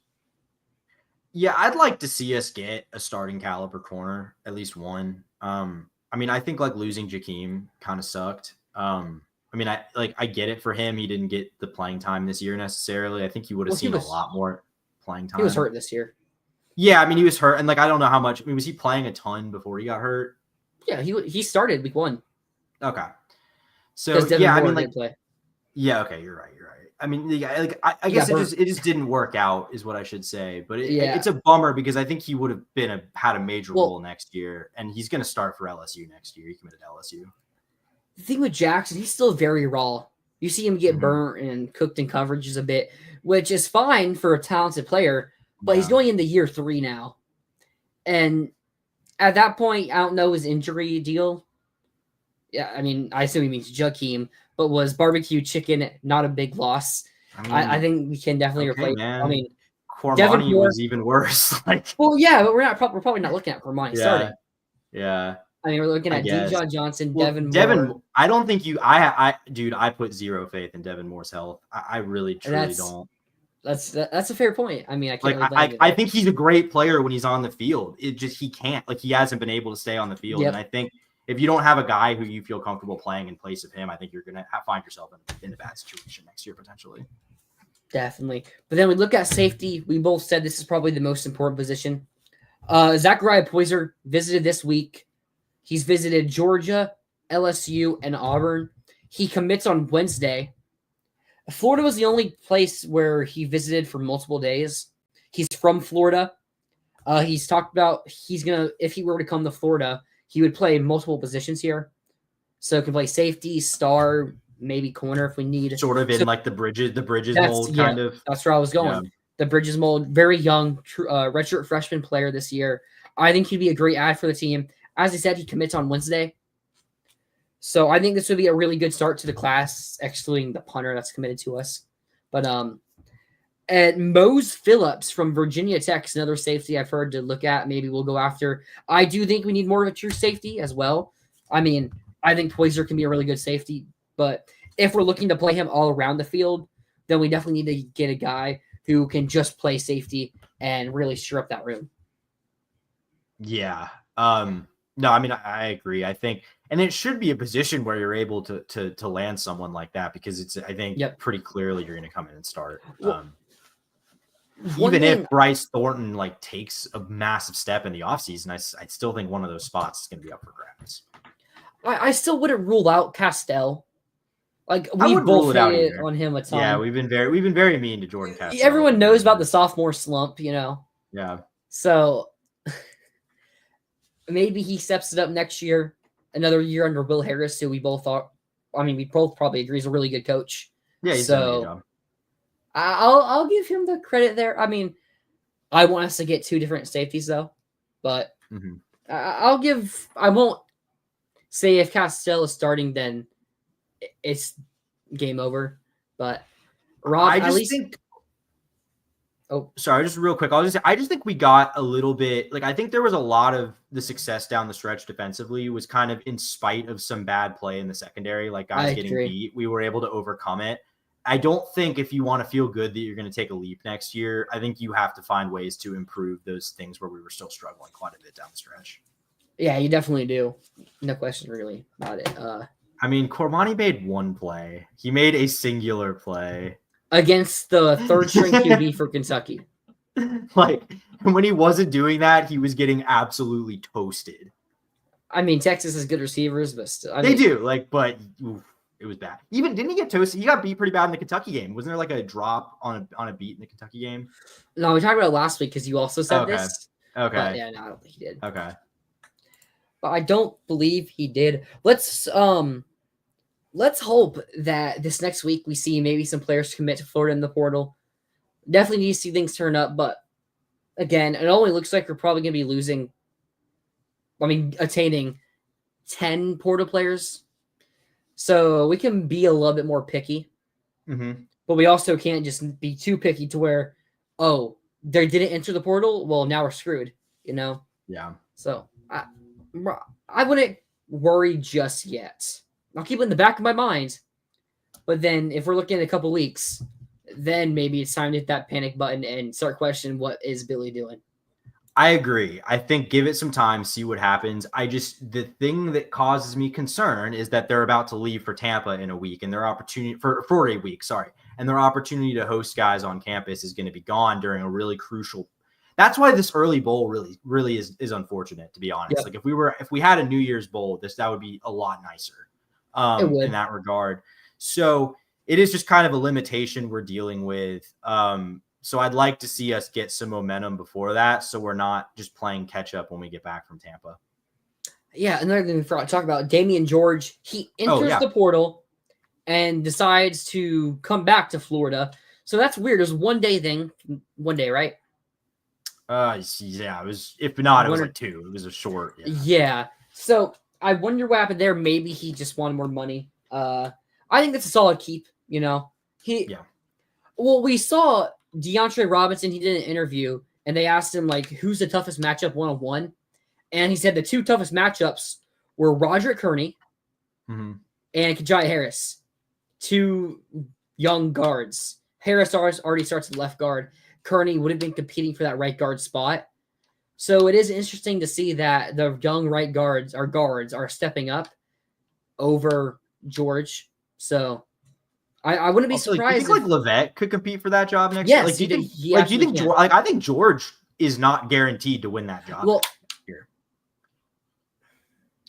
Yeah, I'd like to see us get a starting caliber corner, at least one. I mean, I think like losing Jakeem kind of sucked. I mean, I get it for him. He didn't get the playing time this year necessarily. I think he would have seen a lot more playing time. He was hurt this year. Yeah, I mean, he was hurt, and I don't know how much. I mean, was he playing a ton before he got hurt? Yeah, he started week 1. Okay. So yeah, I mean, like, play. Yeah, okay, you're right. I mean, yeah, like I guess it just didn't work out, is what I should say. But it's a bummer because I think he would have had a major role next year, and he's going to start for LSU next year. He committed to LSU. The thing with Jackson, he's still very raw. You see him get burnt and cooked in coverages a bit, which is fine for a talented player, but he's going into year 3 now. And at that point, I don't know his injury deal. Yeah, I mean, I assume he means Jakeem, but was barbecue chicken not a big loss? I think we can definitely replace. Man. I mean, Cormani was even worse. Well, yeah, but we're probably not looking at Cormani starting. Yeah. I mean, we're looking at Dijon Johnson, Devin Moore. I don't think you. Dude, I put zero faith in Devin Moore's health. I really, truly don't. That's a fair point. I mean, I can't. I think he's a great player when he's on the field. It just he can't. Like, he hasn't been able to stay on the field, and I think if you don't have a guy who you feel comfortable playing in place of him, I think you're going to find yourself in a bad situation next year, potentially. Definitely. But then we look at safety. We both said this is probably the most important position. Zachariah Poyser visited this week. He's visited Georgia, LSU, and Auburn. He commits on Wednesday. Florida was the only place where he visited for multiple days. He's from Florida. He's talked about if he were to come to Florida, he would play multiple positions here. So he can play safety, star, maybe corner if we need. Sort of in like the Bridges mold, kind of. That's where I was going. Yeah. The Bridges mold, very young, redshirt freshman player this year. I think he'd be a great add for the team. As I said, he commits on Wednesday. So I think this would be a really good start to the class, excluding the punter that's committed to us. But and Mose Phillips from Virginia Tech, another safety I've heard to look at. Maybe we'll go after. I do think we need more of a true safety as well. I mean, I think Poyser can be a really good safety, but if we're looking to play him all around the field, then we definitely need to get a guy who can just play safety and really stir up that room. Yeah. No, I mean, I agree. I think, and it should be a position where you're able to land someone like that, because it's, I think, pretty clearly you're going to come in and start. Even if Bryce Thornton like takes a massive step in the offseason, I still think one of those spots is going to be up for grabs. I still wouldn't rule out Castell. Like, we both hated on him a ton. Yeah, we've been very mean to Jordan Castell. Everyone knows about the sophomore slump, you know. Yeah. So maybe he steps it up next year, another year under Will Harris, who we both thought. I mean, we both probably agree is a really good coach. Yeah, he's done a good job. I'll give him the credit there. I mean, I want us to get 2 different safeties though, but I won't say if Castell is starting, then it's game over. But Rob, sorry, just real quick. I'll just say, I just think we got a little bit, like, I think there was a lot of the success down the stretch defensively was kind of in spite of some bad play in the secondary, like guys getting beat. We were able to overcome it. I don't think if you want to feel good that you're going to take a leap next year, I think you have to find ways to improve those things where we were still struggling quite a bit down the stretch. Yeah, you definitely do. No question really about it. I mean, Cormani made one play. He made a singular play. Against the third string QB for Kentucky. Like, when he wasn't doing that, he was getting absolutely toasted. I mean, Texas has good receivers, but still. They do, like, but it was bad. Even didn't he get toasted? He got beat pretty bad in the Kentucky game. Wasn't there like a drop on a beat in the Kentucky game? No, we talked about it last week because you also said this. Okay. But yeah, no, I don't think he did. Okay. But I don't believe he did. Let's hope that this next week we see maybe some players commit to Florida in the portal. Definitely need to see things turn up, but again, it only looks like we're probably going to be attaining 10 portal players. So we can be a little bit more picky. But we also can't just be too picky to where, they didn't enter the portal. Well, now we're screwed, you know? Yeah. So I wouldn't worry just yet. I'll keep it in the back of my mind. But then if we're looking at a couple weeks, then maybe it's time to hit that panic button and start questioning what is Billy doing. I agree. I think give it some time, see what happens. The thing that causes me concern is that they're about to leave for Tampa in a week, and their opportunity for a week, and their opportunity to host guys on campus is going to be gone during a really crucial. That's why this early bowl really is unfortunate, to be honest. Yep. Like if we had a New Year's bowl, that would be a lot nicer. in that regard. So it is just kind of a limitation we're dealing with. So I'd like to see us get some momentum before that, so we're not just playing catch up when we get back from Tampa. Yeah, another thing we forgot to talk about, Damian George. He enters the portal and decides to come back to Florida. So that's weird. It was one day, right? Yeah, it was. If not, it was like 2. It was a short. Yeah. So I wonder what happened there. Maybe he just wanted more money. I think that's a solid keep. Well, we saw DeAndre Robinson. He did an interview, and they asked him like, "Who's the toughest matchup 1-on-1?" And he said the 2 toughest matchups were Roderick Kearney and Kajai Harris, 2 young guards. Harris already starts at left guard. Kearney would have been competing for that right guard spot. So it is interesting to see that the young right guards are stepping up over George. So I wouldn't be surprised. Do you think Levette could compete for that job next year? Like, do you think George, I think George is not guaranteed to win that job. Well, here.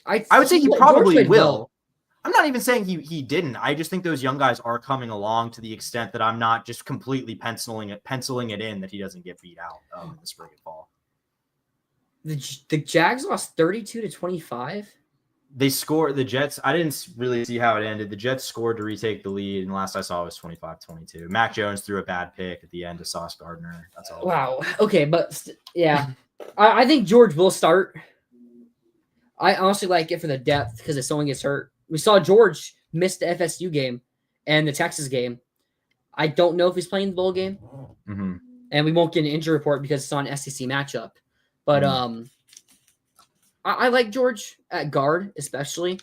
I would say he probably will. Well. I'm not even saying he didn't. I just think those young guys are coming along to the extent that I'm not just completely penciling it in that he doesn't get beat out in the spring and fall. The Jags lost 32-25. They scored the Jets. I didn't really see how it ended. The Jets scored to retake the lead, and last I saw it was 25-22. Mac Jones threw a bad pick at the end to Sauce Gardner. That's all. Wow. Okay, but yeah, I think George will start. I honestly like it for the depth because if someone gets hurt, we saw George miss the FSU game and the Texas game. I don't know if he's playing the bowl game, and we won't get an injury report because it's on an SEC matchup. But I like George at guard, especially.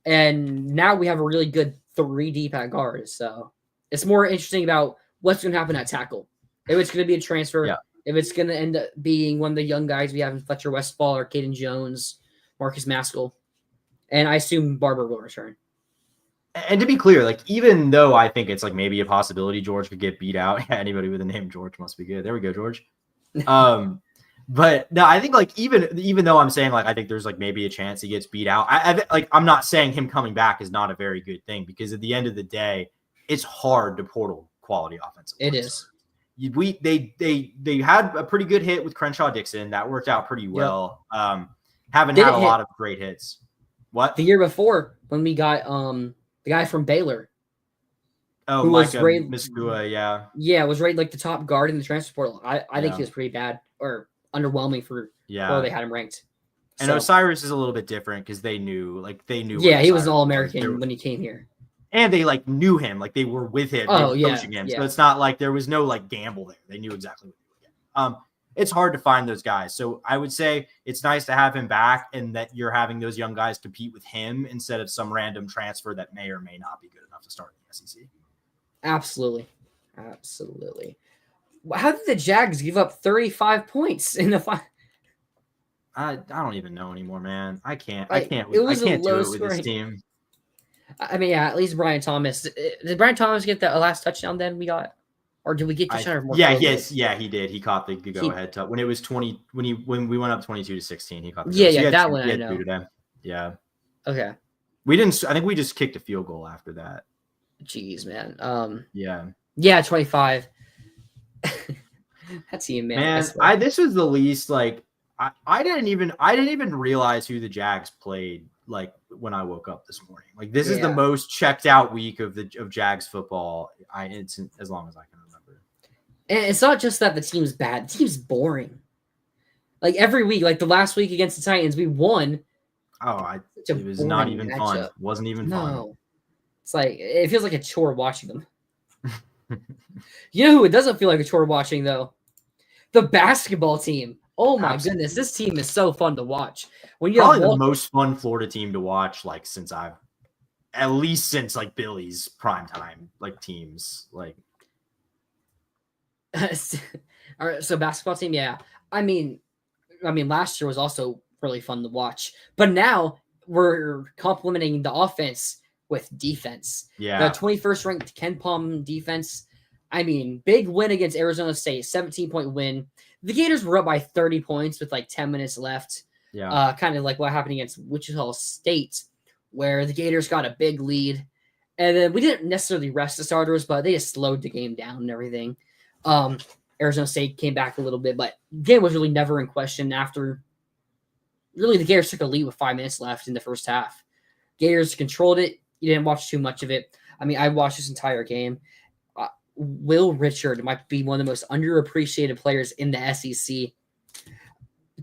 And now we have a really good 3 deep at guard. So it's more interesting about what's going to happen at tackle. If it's going to be a transfer, if it's going to end up being one of the young guys we have in Fletcher Westfall or Caden Jones, Marcus Maskell. And I assume Barber will return. And to be clear, like, even though I think it's like maybe a possibility George could get beat out, anybody with the name George must be good. There we go, George. But no, I think like even though I'm saying like I think there's like maybe a chance he gets beat out, I'm not saying him coming back is not a very good thing because at the end of the day, it's hard to portal quality offensive. It is. They had a pretty good hit with Crenshaw Dixon that worked out pretty well. Haven't had a lot of great hits. What? The year before when we got the guy from Baylor. Oh, Micah Miskua, yeah. Yeah, was rated like the top guard in the transfer portal. I think he was pretty bad or underwhelming for where they had him ranked. And Osiris is a little bit different because they knew. Yeah, he was an All-American when he came here. And they like knew him, like they were with him, coaching him. So it's not like there was no like gamble there. They knew exactly what they were getting. It's hard to find those guys. So I would say it's nice to have him back and that you're having those young guys compete with him instead of some random transfer that may or may not be good enough to start in the SEC. Absolutely. How did the Jags give up 35 points in the final? I don't even know anymore, man. I can't do it with this team. I mean, yeah, at least Brian Thomas. Did Brian Thomas get the last touchdown then we got? Or did we get touchdown? Yeah, he did. He caught the go-ahead touch when it was 20. When we went up 22-16, he caught. That one I know. Yeah. Okay. We didn't. I think we just kicked a field goal after that. Jeez, man. Yeah, 25. That's you, man. This was the least like I didn't even realize who the Jags played like when I woke up this morning. Like this is the most checked out week of Jags football. It's as long as I can remember. And it's not just that the team's bad. The team's boring. Like every week, like the last week against the Titans, we won. It was not even fun. Wasn't even fun. No. It's like it feels like a chore watching them. You know who it doesn't feel like a chore watching though? The basketball team. Oh my goodness, this team is so fun to watch. When you probably the most fun Florida team to watch, like since like Billy's primetime like teams. Like all right, so basketball team, yeah. I mean, last year was also really fun to watch, but now we're complementing the offense with defense. Yeah, the 21st ranked Ken Palm defense. I mean, big win against Arizona State, 17-point win. The Gators were up by 30 points with like 10 minutes left. Yeah, kind of like what happened against Wichita State, where the Gators got a big lead. And then we didn't necessarily rest the starters, but they just slowed the game down and everything. Arizona State came back a little bit, but the game was really never in question after really the Gators took a lead with 5 minutes left in the first half. Gators controlled it. You didn't watch too much of it. I mean, I watched this entire game. Will Richard might be one of the most underappreciated players in the SEC.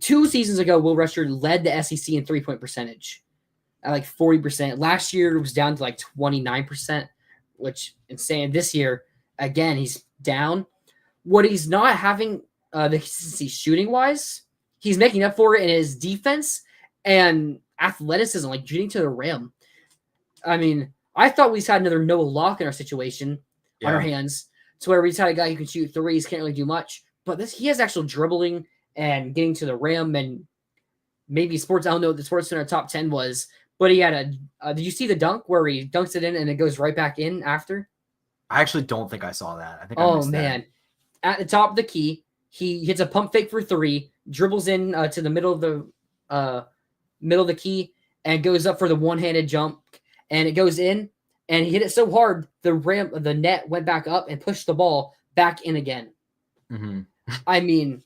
2 seasons ago, Will Richard led the SEC in three-point percentage at like 40%. Last year, it was down to like 29%, which insane. This year, again, he's down. What he's not having the consistency shooting-wise, he's making up for it in his defense and athleticism, like shooting to the rim. I mean, I thought we just had another Noah Locke in our situation on our hands, to where we just had a guy who can shoot threes, can't really do much. But he has actual dribbling and getting to the rim, and maybe sports. I don't know what the Sports Center top 10 was, but he had a. Did you see the dunk where he dunks it in and it goes right back in after? I actually don't think I saw that. I think. I missed man, that. At the top of the key, he hits a pump fake for 3, dribbles in to the middle of the key, and goes up for the one-handed jump, and it goes in. And he hit it so hard, the net went back up and pushed the ball back in again. Mm-hmm. I mean,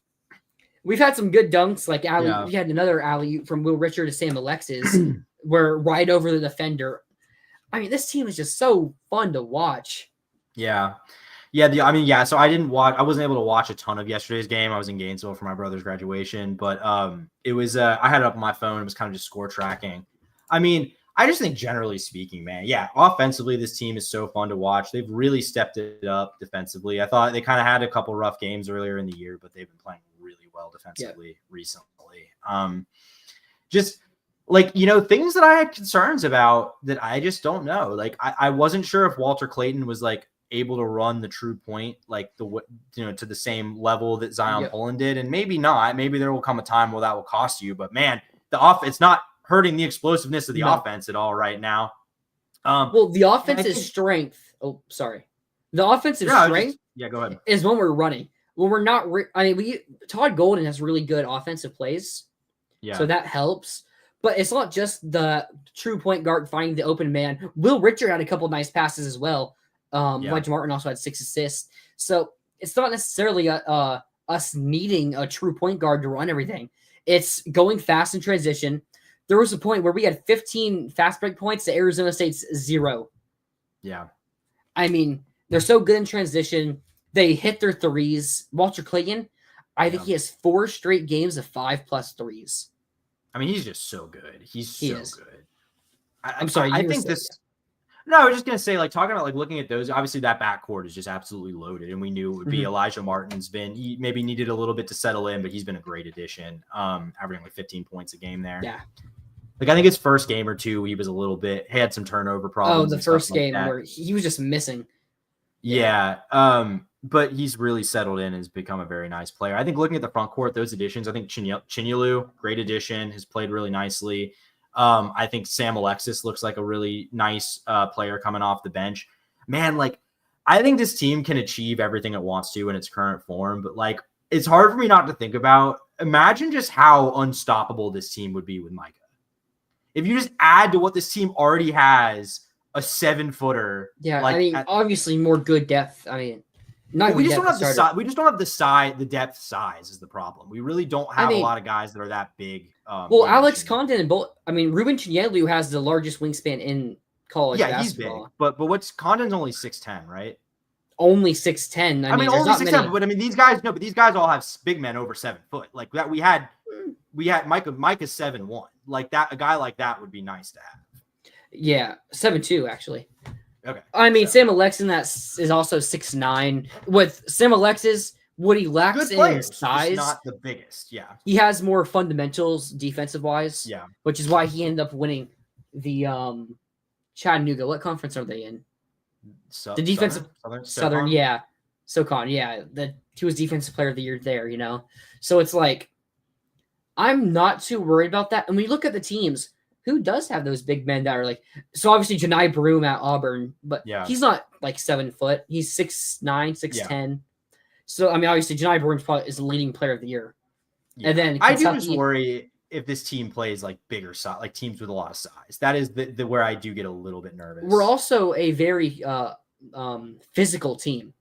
we've had some good dunks. Like we had another alley from Will Richard to Sam Alexis, where right over the defender. I mean, this team is just so fun to watch. Yeah. So I wasn't able to watch a ton of yesterday's game. I was in Gainesville for my brother's graduation, but it was I had it up on my phone. It was kind of just score tracking. I mean, I just think generally speaking, man, offensively, this team is so fun to watch. They've really stepped it up defensively. I thought they kind of had a couple rough games earlier in the year, but they've been playing really well defensively recently. Just like, things that I had concerns about that I just don't know. Like, I wasn't sure if Walter Clayton was like able to run the true point, like to the same level that Zion Pullen did. And maybe not, maybe there will come a time where that will cost you, but man, it's not hurting the explosiveness of the offense at all right now. Well, the offensive strength. Oh, sorry. The offensive strength. Go ahead. Is when we're running. Well, we're not. Todd Golden has really good offensive plays. Yeah. So that helps. But it's not just the true point guard finding the open man. Will Richard had a couple nice passes as well. Elijah Martin also had 6 assists. So it's not necessarily us needing a true point guard to run everything. It's going fast in transition. There was a point where we had 15 fast break points to Arizona State's 0. Yeah. I mean, they're so good in transition. They hit their threes. Walter Clayton, I think he has 4 straight games of 5+ threes. I mean, he's just so good. He's so good. I'm sorry. I think this. No, I was just going to say, like, talking about, like, looking at those, obviously that backcourt is just absolutely loaded, and we knew it would be Elijah Martin's he maybe needed a little bit to settle in, but he's been a great addition, averaging like 15 points a game there. Yeah. Like, I think his first game or two, he was he had some turnover problems. Oh, the first game where he was just missing. Yeah. But he's really settled in and has become a very nice player. I think looking at the front court, those additions, I think Chinyelu, great addition, has played really nicely. I think Sam Alexis looks like a really nice player coming off the bench. Man, like, I think this team can achieve everything it wants to in its current form, but like, it's hard for me not to think about. Imagine just how unstoppable this team would be with Micah. If you just add to what this team already has, a 7-footer. Yeah, like, I mean, obviously more good depth. I mean, we just don't have the size. We just don't have the size. The depth size is the problem. We really don't have a lot of guys that are that big. Alex Condon and Ruben Chinyelu has the largest wingspan in college basketball. He's big. But Condon's only 6'10", right? Only 6'10". I mean only 6'10", but I mean these guys all have big men over 7 foot. Like that we had Micah's 7'1". Like that, a guy like that would be nice to have. Yeah, 7'2" actually. Okay. I mean, Sam Alexis is also 6'9". With Sam Alexis, what he lacks in size, not the biggest. Yeah, he has more fundamentals defensive wise. Yeah, which is why he ended up winning the Chattanooga. What conference are they in? The defensive Southern. Yeah, SoCon. Yeah, he was defensive player of the year there. So it's like I'm not too worried about that. And when you look at the teams, who does have those big men that are like, so obviously Janai Broome at Auburn, but he's not like 7 foot. He's 6'9", 6'10". Yeah. So, I mean, obviously Janai Broome is the leading player of the year. Yeah. And then I do just worry if this team plays like bigger size, like teams with a lot of size. That is the where I do get a little bit nervous. We're also a very physical team.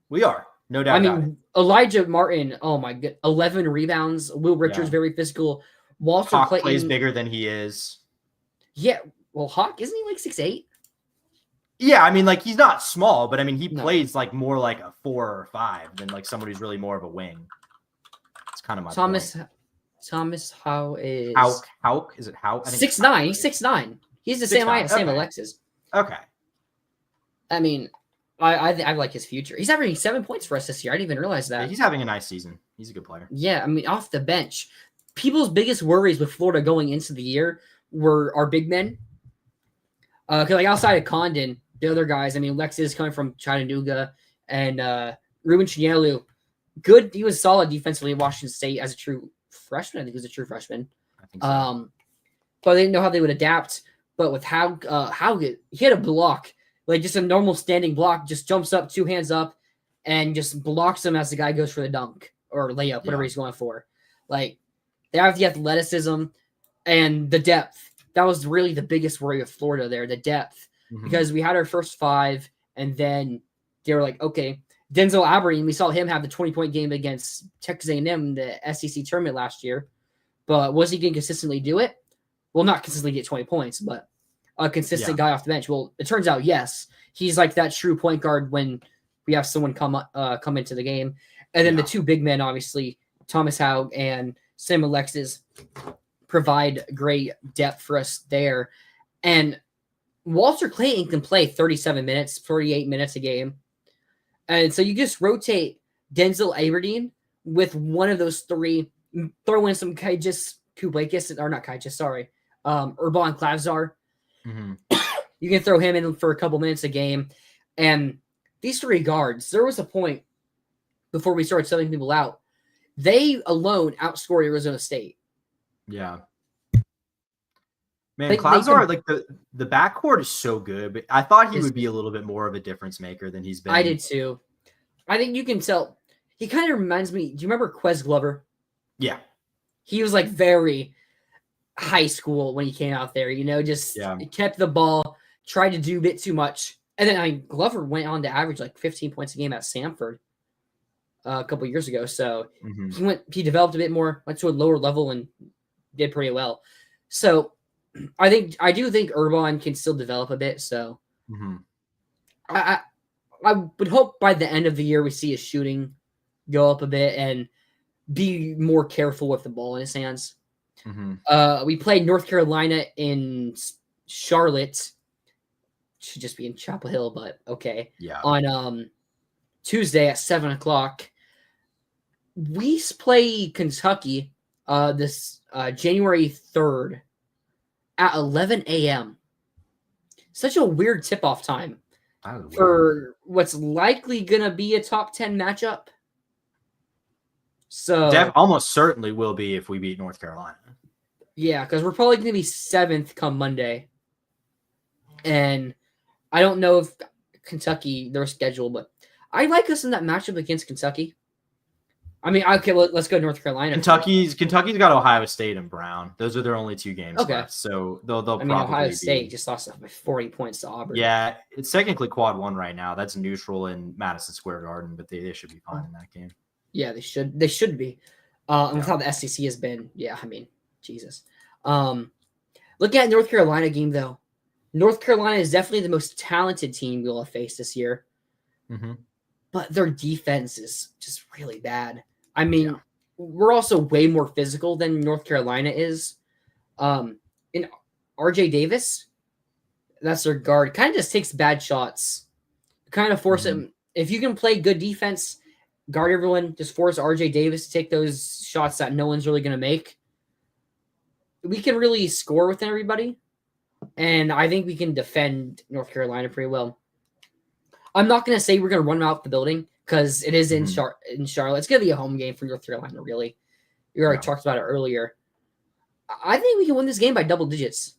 We are, no doubt. I mean, Elijah Martin, oh my god, 11 rebounds. Will Richards, very physical. Walter Hawk Clayton plays bigger than he is. Yeah, well, Hawk, isn't he like 6'8"? Yeah, I mean, like he's not small, but I mean he plays like more like a 4 or 5 than like somebody who's really more of a wing. It's kind of my point. Thomas Howe is Hauk? Is it Hauk? 6'9". He's 6'9". He's the same height as Sam Alexis. Okay. I mean, I like his future. He's averaging 7 points for us this year. I didn't even realize that. Yeah, he's having a nice season. He's a good player. Yeah, I mean, off the bench. People's biggest worries with Florida going into the year were our big men. Because like outside of Condon, the other guys, I mean, Lex is coming from Chattanooga, and Ruben Chinyelu, good. He was solid defensively at Washington State as a true freshman. I think he was a true freshman. I think so. But they didn't know how they would adapt. But with how good, he had a block, like just a normal standing block, just jumps up, 2 hands up, and just blocks him as the guy goes for the dunk or layup, whatever he's going for. Like, they have the athleticism and the depth. That was really the biggest worry of Florida there, the depth. Because we had our first 5, and then they were like, okay, Denzel Aberdeen, we saw him have the 20-point game against Texas A&M, the SEC tournament last year. But was he going to consistently do it? Well, not consistently get 20 points, but a consistent guy off the bench. Well, it turns out, yes. He's like that true point guard when we have someone come into the game. And then the 2 big men, obviously, Thomas Howe and Sam Alexis, provide great depth for us there. And Walter Clayton can play 37 minutes, 48 minutes a game. And so you just rotate Denzel Aberdeen with one of those 3, throw in some Urban Klavzar. You can throw him in for a couple minutes a game. And these 3 guards, there was a point before we started selling people out, they alone outscored Arizona State. Yeah. Man, Klavzar, like the backcourt is so good, but I thought he would be a little bit more of a difference maker than he's been. I did too. I think you can tell. He kind of reminds me. Do you remember Quez Glover? Yeah. He was like very high school when he came out there, just kept the ball, tried to do a bit too much. And then Glover went on to average like 15 points a game at Samford a couple years ago. So he developed a bit more, went to a lower level and did pretty well. So I do think Urban can still develop a bit. So I would hope by the end of the year we see his shooting go up a bit and be more careful with the ball in his hands. We played North Carolina in Charlotte. Should just be in Chapel Hill, but okay. Yeah. On Tuesday at 7:00. We play Kentucky this January 3rd at 11 a.m. Such a weird tip-off time for what's likely going to be a top 10 matchup. So almost certainly will be if we beat North Carolina. Yeah, because we're probably going to be 7th come Monday. And I don't know if Kentucky, their schedule, but I like us in that matchup against Kentucky. I mean, okay, let's go North Carolina. Kentucky's got Ohio State and Brown. Those are their only 2 games left. So they'll probably Ohio State just lost by 40 points to Auburn. Yeah, it's technically quad 1 right now. That's neutral in Madison Square Garden, but they should be fine in that game. Yeah, they should. They should be. And with how the SEC has been, Jesus. Looking at North Carolina game though, North Carolina is definitely the most talented team we'll have faced this year. But their defense is just really bad. I mean, we're also way more physical than North Carolina is. And RJ Davis, that's their guard, kind of just takes bad shots. Kind of force him. If you can play good defense, guard everyone, just force RJ Davis to take those shots that no one's really going to make. We can really score with everybody. And I think we can defend North Carolina pretty well. I'm not going to say we're going to run them out the building because it is in Charlotte. It's going to be a home game for North Carolina, really. We already talked about it earlier. I think we can win this game by double digits.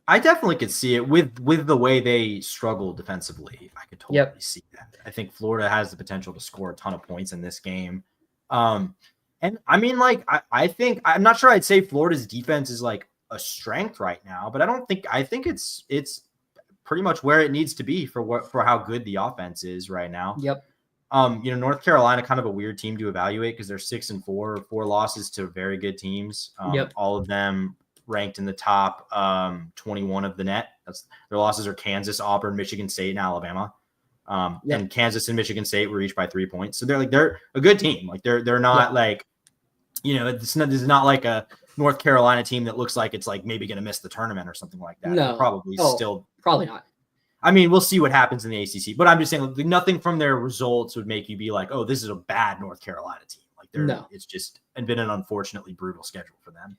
I definitely could see it with the way they struggle defensively. I could totally see that. I think Florida has the potential to score a ton of points in this game. And And I mean, like, I think I'm not sure I'd say Florida's defense is like a strength right now, but I think it's pretty much where it needs to be for how good the offense is right now. Yep. North Carolina, kind of a weird team to evaluate because they're 6-4, 4 losses to very good teams. Yep. All of them ranked in the top 21 of the net. Their losses are Kansas, Auburn, Michigan State, and Alabama. And Kansas and Michigan State were each by 3 points. So they're a good team. Like they're not like, this is not like a North Carolina team that looks like it's like maybe going to miss the tournament or something like that. No, they're probably not. I mean, we'll see what happens in the ACC, but I'm just saying nothing from their results would make you be like, oh, this is a bad North Carolina team. Like it's just been an unfortunately brutal schedule for them.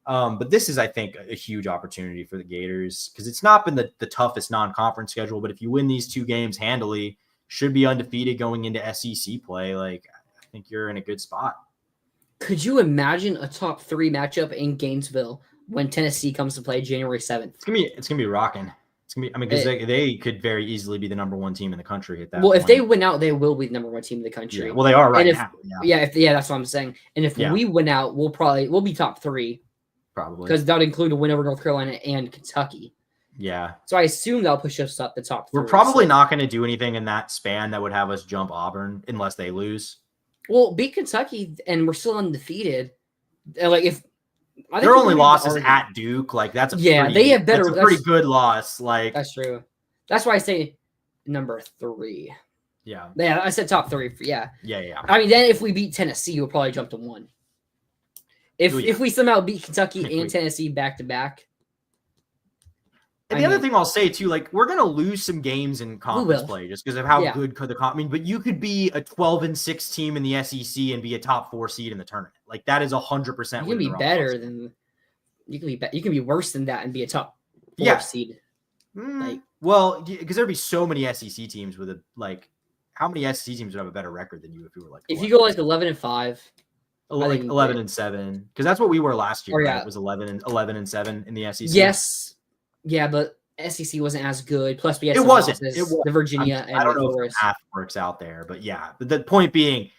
But this is, I think, a huge opportunity for the Gators because it's not been the toughest non-conference schedule. But if you win these 2 games handily, should be undefeated going into SEC play. Like, I think you're in a good spot. Could you imagine a top 3 matchup in Gainesville when Tennessee comes to play January 7th? It's gonna be rocking. It's gonna be. I mean, because they could very easily be the number 1 team in the country at that. Well, point. If they win out, they will be the number 1 team in the country. Yeah, well, they are right now. That's what I'm saying. And if we win out, we'll be top 3. Probably. Because that would include a win over North Carolina and Kentucky. Yeah. So I assume that'll push us up the top 3. We're probably not going to do anything in that span that would have us jump Auburn unless they lose. Well, beat Kentucky and we're still undefeated. Like if their only loss is at Duke, like that's a they have better. That's a pretty good loss. Like that's true. That's why I say number 3. Yeah. Yeah, I said top 3. Yeah. I mean, then if we beat Tennessee, we'll probably jump to 1. If we somehow beat Kentucky and Tennessee back to back. And the other thing I'll say too, like we're gonna lose some games in conference play just because of how good could the but you could be a 12-6 team in the SEC and be a top 4 seed in the tournament. Like that is 100%. You can be better than you can be worse than that and be a top 4 seed. Well, because there'd be so many SEC teams with how many SEC teams would have a better record than you if you were like if you go like 11-5. Like 11-7, because that's what we were last year. Right? It was 11-7 in the SEC. Yes, yeah, but SEC wasn't as good. Plus, we had it wasn't the Virginia. I don't know if the math works out there, but yeah. But the point being,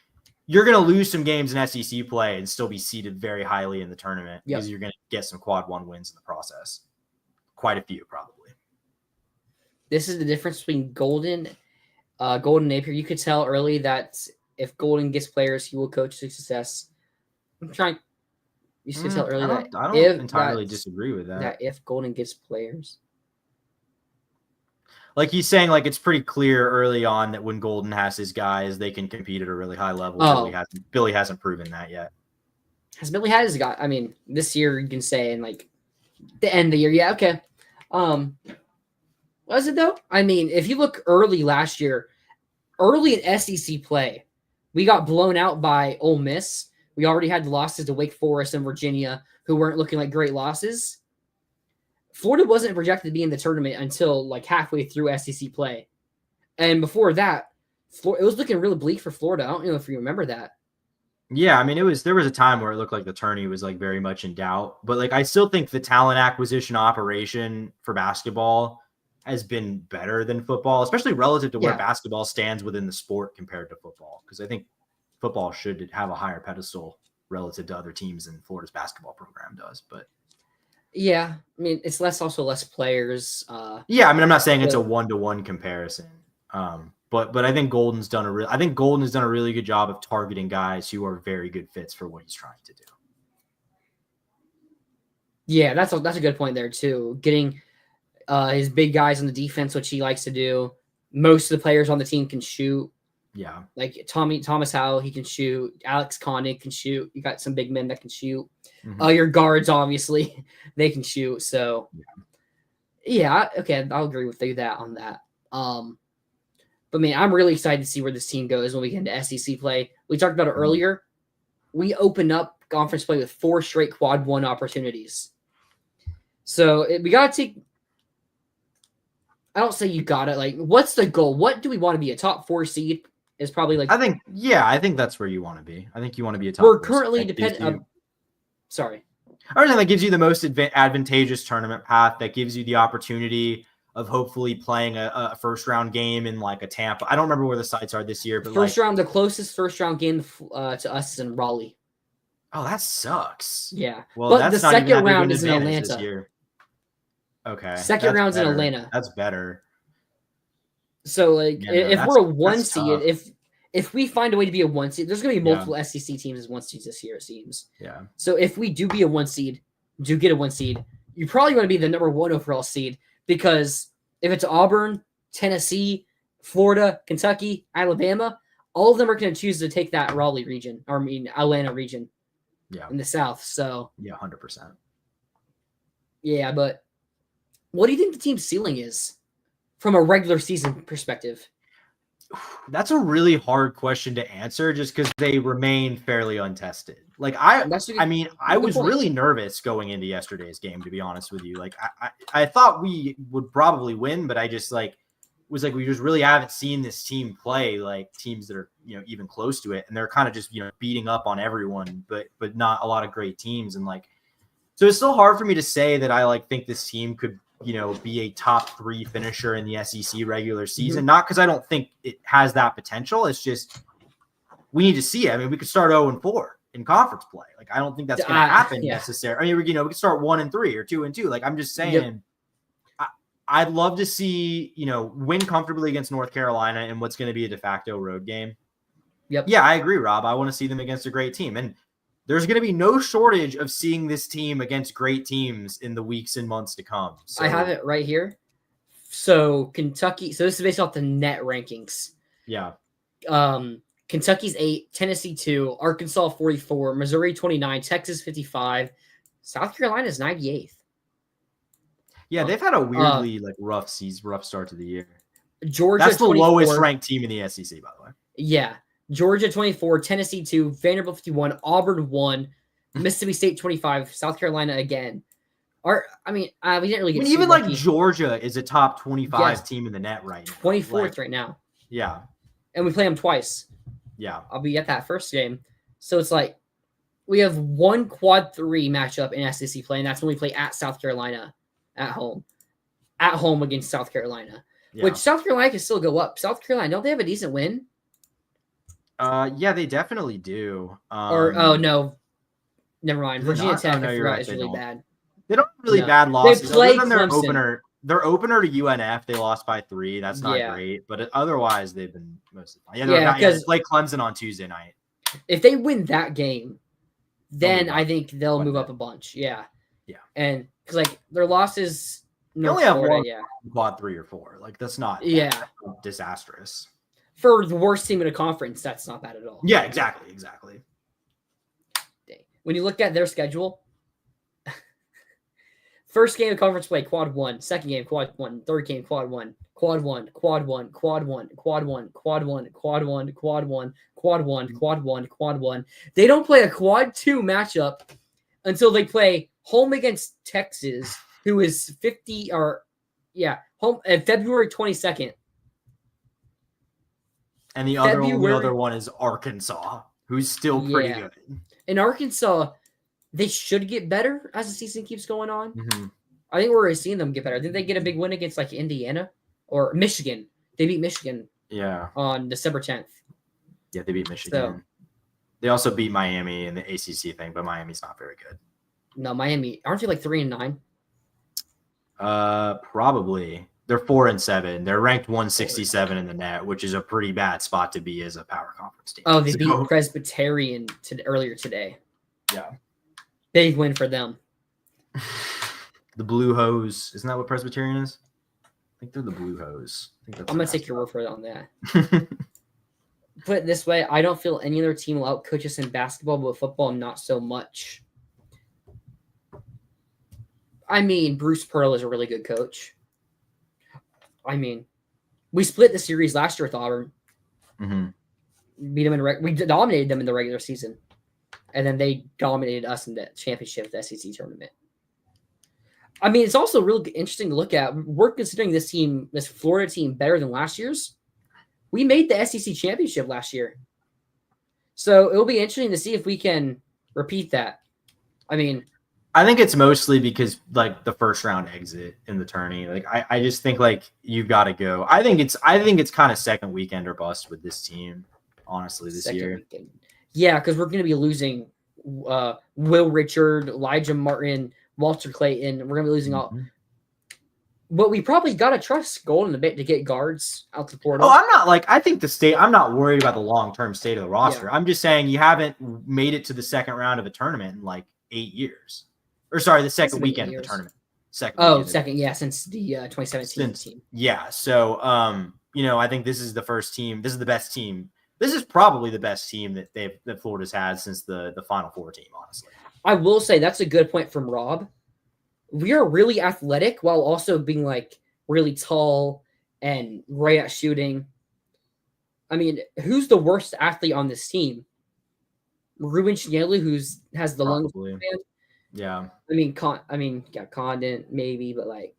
you're going to lose some games in SEC play and still be seeded very highly in the tournament because you're going to get some quad 1 wins in the process. Quite a few, probably. This is the difference between Golden and Napier. You could tell early that if Golden gets players, he will coach to success. I'm trying. You should tell early that I don't entirely disagree with that. That if Golden gets players, like he's saying, like it's pretty clear early on that when Golden has his guys, they can compete at a really high level. Billy hasn't proven that yet. Has Billy had his guy? I mean, this year you can say in like the end of the year, yeah, okay. Was it though? I mean, if you look early last year, early in SEC play, we got blown out by Ole Miss. We already had the losses to Wake Forest and Virginia, who weren't looking like great losses. Florida wasn't projected to be in the tournament until like halfway through SEC play. And before that, it was looking really bleak for Florida. I don't know if you remember that. Yeah, I mean, there was a time where it looked like the tourney was like very much in doubt. But like I still think the talent acquisition operation for basketball has been better than football, especially relative to where basketball stands within the sport compared to football. Because I think football should have a higher pedestal relative to other teams than Florida's basketball program does. But yeah, I mean, it's also less players. Yeah, I mean, I'm not saying it's a 1-to-1 comparison. But I think Golden has done a really good job of targeting guys who are very good fits for what he's trying to do. Yeah, that's a good point there too. Getting his big guys on the defense, which he likes to do. Most of the players on the team can shoot. Yeah. Like Thomas Howell, he can shoot. Alex Connick can shoot. You got some big men that can shoot. Mm-hmm. Your guards, obviously, they can shoot. So, yeah, okay, I'll agree with you on that. But, man, I'm really excited to see where this team goes when we get into SEC play. We talked about it earlier. We open up conference play with 4 straight quad 1 opportunities. So, we got to take – I don't say you got it. Like, what's the goal? What do we want to be? A top 4 seed is probably like – I think that's where you want to be. I think you want to be a top 4 seed. We're currently dependent – sorry. I think that gives you the most advantageous tournament path. That gives you the opportunity of hopefully playing a first round game in like a Tampa. I don't remember where the sites are this year, but the closest first round game to us is in Raleigh. Oh, that sucks. Yeah. Well, but that's the not even second that big round an is in advantage this Atlanta. year. Okay. Second round's better. in Atlanta. That's better. So like if we're a 1 seed, tough. if we find a way to be a 1 seed, there's gonna be multiple SEC teams as 1 seeds this year, it seems. Yeah. So if we do be a 1 seed, do get a 1 seed, you probably want to be the number 1 overall seed, because if it's Auburn, Tennessee, Florida, Kentucky, Alabama, all of them are going to choose to take that Raleigh region, or I mean Atlanta region. Yeah. In the South. So yeah, 100%. Yeah, but what do you think the team's ceiling is from a regular season perspective? That's a really hard question to answer just because they remain fairly untested. Like I was really nervous going into yesterday's game, to be honest with you. Like I thought we would probably win, but I just was like, we just really haven't seen this team play like teams that are, even close to it. And they're kind of just, beating up on everyone, but not a lot of great teams. And so it's still hard for me to say that I think this team could, be a top 3 finisher in the SEC regular season. Mm-hmm. Not because I don't think it has that potential. It's just, we need to see it. I mean, we could start 0-4 in conference play. I don't think that's going to happen necessarily. I mean, we could start 1-3 or 2-2. I'm just saying, I'd love to see, win comfortably against North Carolina in what's going to be a de facto road game. Yep. Yeah, I agree, Rob. I want to see them against a great team. And there's going to be no shortage of seeing this team against great teams in the weeks and months to come. So, I have it right here. So Kentucky, so this is based off the net rankings. Yeah. Kentucky's 8, Tennessee 2, Arkansas 44, Missouri 29, Texas 55, South Carolina's 98th. Yeah, they've had a weirdly rough start to the year. Georgia, that's the 24. lowest ranked team in the SEC, by the way. Yeah. Georgia 24, Tennessee 2, Vanderbilt 51, Auburn 1, Mississippi State 25, South Carolina again. We didn't really get. Even Georgia is a top 25 team in the net right now. 24th right now. Yeah. And we play them twice. Yeah. I'll be at that first game. So it's we have one quad 3 matchup in SEC play, and that's when we play at South Carolina at home. At home against South Carolina. Yeah. Which South Carolina can still go up. South Carolina, don't they have a decent win? Yeah, they definitely do. No, never mind. Virginia Tech, I forgot, is really bad. They don't have really bad losses. They play Clemson. Their opener to UNF, they lost by 3. That's not great, but otherwise they've been mostly fine. Yeah, because they play Clemson on Tuesday night. If they win that game, then I think they'll move up a bunch. Yeah, yeah, and because their losses, they only have one quad 3 or 4. That's not disastrous. For the worst team in a conference, that's not bad at all. Yeah, exactly. When you look at their schedule, first game of conference play, quad 1. Second game, quad 1. Third game, quad 1. Quad 1, quad 1, quad 1, quad 1, quad 1, quad 1, quad 1, quad 1, quad 1, quad 1. They don't play a quad 2 matchup until they play home against Texas, who is home February 22nd. And the other one is Arkansas, who's still pretty good. In Arkansas, they should get better as the season keeps going on. Mm-hmm. I think we're already seeing them get better. Did they get a big win against Indiana or Michigan? They beat Michigan. Yeah. On December 10th. Yeah, they beat Michigan. So, they also beat Miami in the ACC thing, but Miami's not very good. No, Miami. Aren't they 3-9? Probably. They're 4-7. They're ranked 167 in the net, which is a pretty bad spot to be as a power conference team. Oh, they beat Presbyterian earlier today. Yeah. Big win for them. The Blue Hose. Isn't that what Presbyterian is? I think they're the Blue Hose. I'm going to take your word for it on that. Put it this way, I don't feel any other team will outcoach us in basketball, but football, not so much. Bruce Pearl is a really good coach. We split the series last year with Auburn. Mm-hmm. Beat them we dominated them in the regular season, and then they dominated us in the championship, the SEC tournament. It's also really interesting to look at. We're considering this Florida team, better than last year's. We made the SEC championship last year, so it'll be interesting to see if we can repeat that. I think it's mostly because the first round exit in the tourney. I just think you've got to go. I think it's kind of second weekend or bust with this team, honestly, this year. Weekend. Yeah, because we're going to be losing Will Richard, Elijah Martin, Walter Clayton. We're going to be losing all. But we probably got to trust Golden a bit to get guards out the portal. Oh, I'm not like, I think I'm not worried about the long-term state of the roster. Yeah. I'm just saying you haven't made it to the second round of a tournament in like 8 years. Or sorry, the second weekend of the tournament. Second, yeah, since the 2017 team. Yeah, so, I think this is the first team. This is the best team. This is probably the best team that Florida's had since the Final Four team, honestly. I will say that's a good point from Rob. We are really athletic while also being like really tall and great at shooting. I mean, who's the worst athlete on this team? Ruben Chielu, who's has the longest band. Yeah. Condon maybe, but like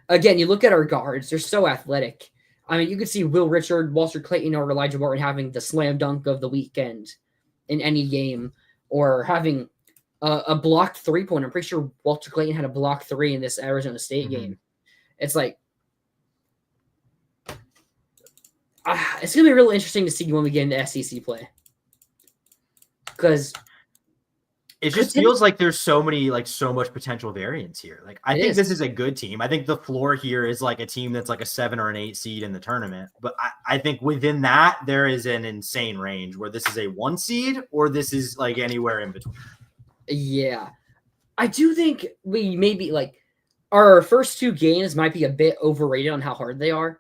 again, you look at our guards; they're so athletic. I mean, you could see Will Richard, Walter Clayton, or Elijah Martin having the slam dunk of the weekend in any game, or having a blocked 3-point. I'm pretty sure Walter Clayton had a blocked 3 in this Arizona State game. It's like it's gonna be really interesting to see when we get into SEC play, because it just feels like there's so much potential variance here. Like I think this is a good team. I think the floor here is like a team that's like a 7 or an 8 seed in the tournament. But I think within that there is an insane range where this is a 1 seed or this is like anywhere in between. Yeah, I do think we maybe like our first 2 games might be a bit overrated on how hard they are,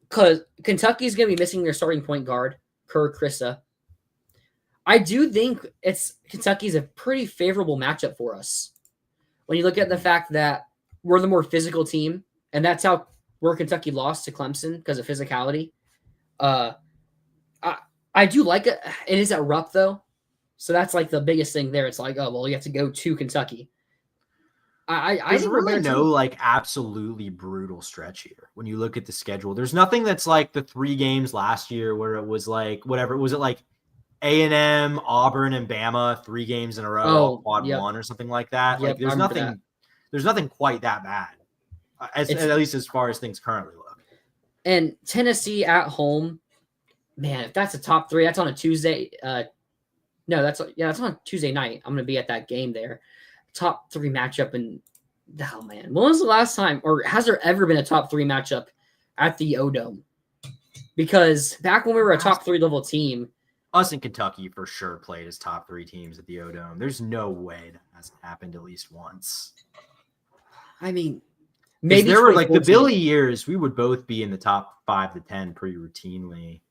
because Kentucky's going to be missing their starting point guard, Kerr Krissa. I do think Kentucky's a pretty favorable matchup for us when you look at the fact that we're the more physical team, and that's where Kentucky lost to Clemson because of physicality. I do like it. It is at Rupp though. So that's like the biggest thing there. It's like, oh, well, you have to go to Kentucky. I think really no like absolutely brutal stretch here when you look at the schedule. There's nothing that's like the 3 games last year where it was like whatever. Was it like A&M, Auburn, and Bama 3 games in a row, quad 1 or something like that? Yep, like there's nothing. There's nothing quite that bad, at least as far as things currently look. And Tennessee at home, man, if that's a top 3, that's on a Tuesday. That's on a Tuesday night. I'm going to be at that game there. Top 3 matchup. And, oh, man. When was the last time, or has there ever been a top 3 matchup at the O-Dome? Because back when we were a top 3 level team. Us in Kentucky for sure played as top 3 teams at the O-Dome. There's no way that hasn't happened at least once. I mean, maybe there were like the Billy years, we would both be in the top 5 to 10 pretty routinely.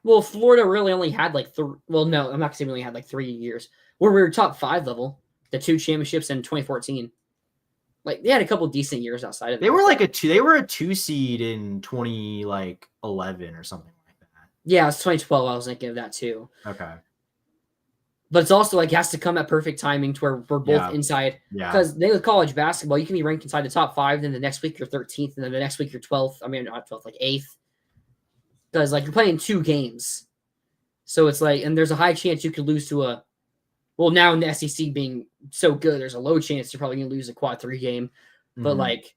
Well, Florida really only had like 3. Well, no, I'm not saying we only had like 3 years where we were top 5 level. The 2 championships in 2014. Like they had a couple decent years outside of. They were like They were a 2 seed in 2011 or something like that. Yeah, it was 2012. I was thinking of that too. Okay. But it's also like it has to come at perfect timing to where we're both inside. Yeah. Because with college basketball, you can be ranked inside the top 5, then the next week you're 13th, and then the next week you're 12th. I mean, not 12th, like 8th. Because like you're playing 2 games, so it's like, and there's a high chance you could lose to a. Well, now in the SEC being so good, there's a low chance you're probably going to lose a quad 3 game. But like,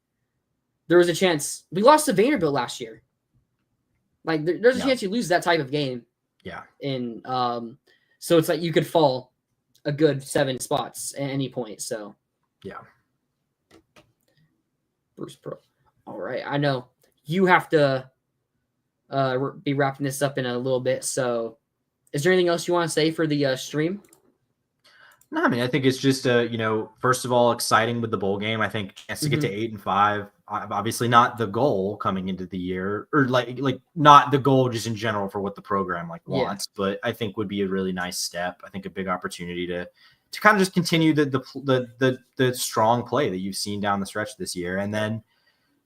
there was a chance we lost to Vanderbilt last year. Like, there's a chance you lose that type of game. Yeah. And so it's like you could fall a good 7 spots at any point. So yeah. Bruce Pro. All right, I know you have to be wrapping this up in a little bit. So, is there anything else you want to say for the stream? No, I mean, I think it's just first of all, exciting with the bowl game. I think chance to get to 8-5, obviously not the goal coming into the year, or like not the goal just in general for what the program wants, but I think would be a really nice step. I think a big opportunity to kind of just continue the strong play that you've seen down the stretch this year, and then.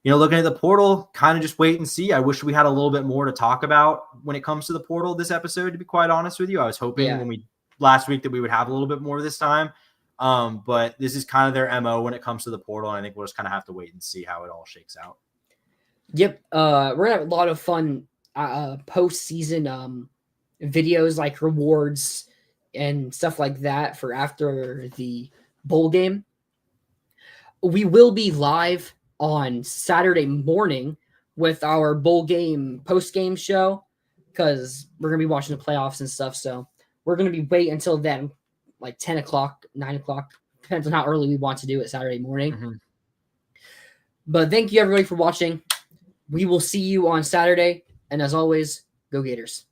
Looking at the portal, kind of just wait and see. I wish we had a little bit more to talk about when it comes to the portal this episode, to be quite honest with you. I was hoping last week that we would have a little bit more this time. But this is kind of their MO when it comes to the portal. And I think we'll just kind of have to wait and see how it all shakes out. Yep. We're going to have a lot of fun post-season videos like rewards and stuff like that for after the bowl game. We will be live on Saturday morning with our bowl game post-game show because we're going to be watching the playoffs and stuff. So we're going to be wait until then, like 10 o'clock, 9 o'clock, depends on how early we want to do it Saturday morning. Mm-hmm. But thank you everybody for watching. We will see you on Saturday. And as always, go Gators.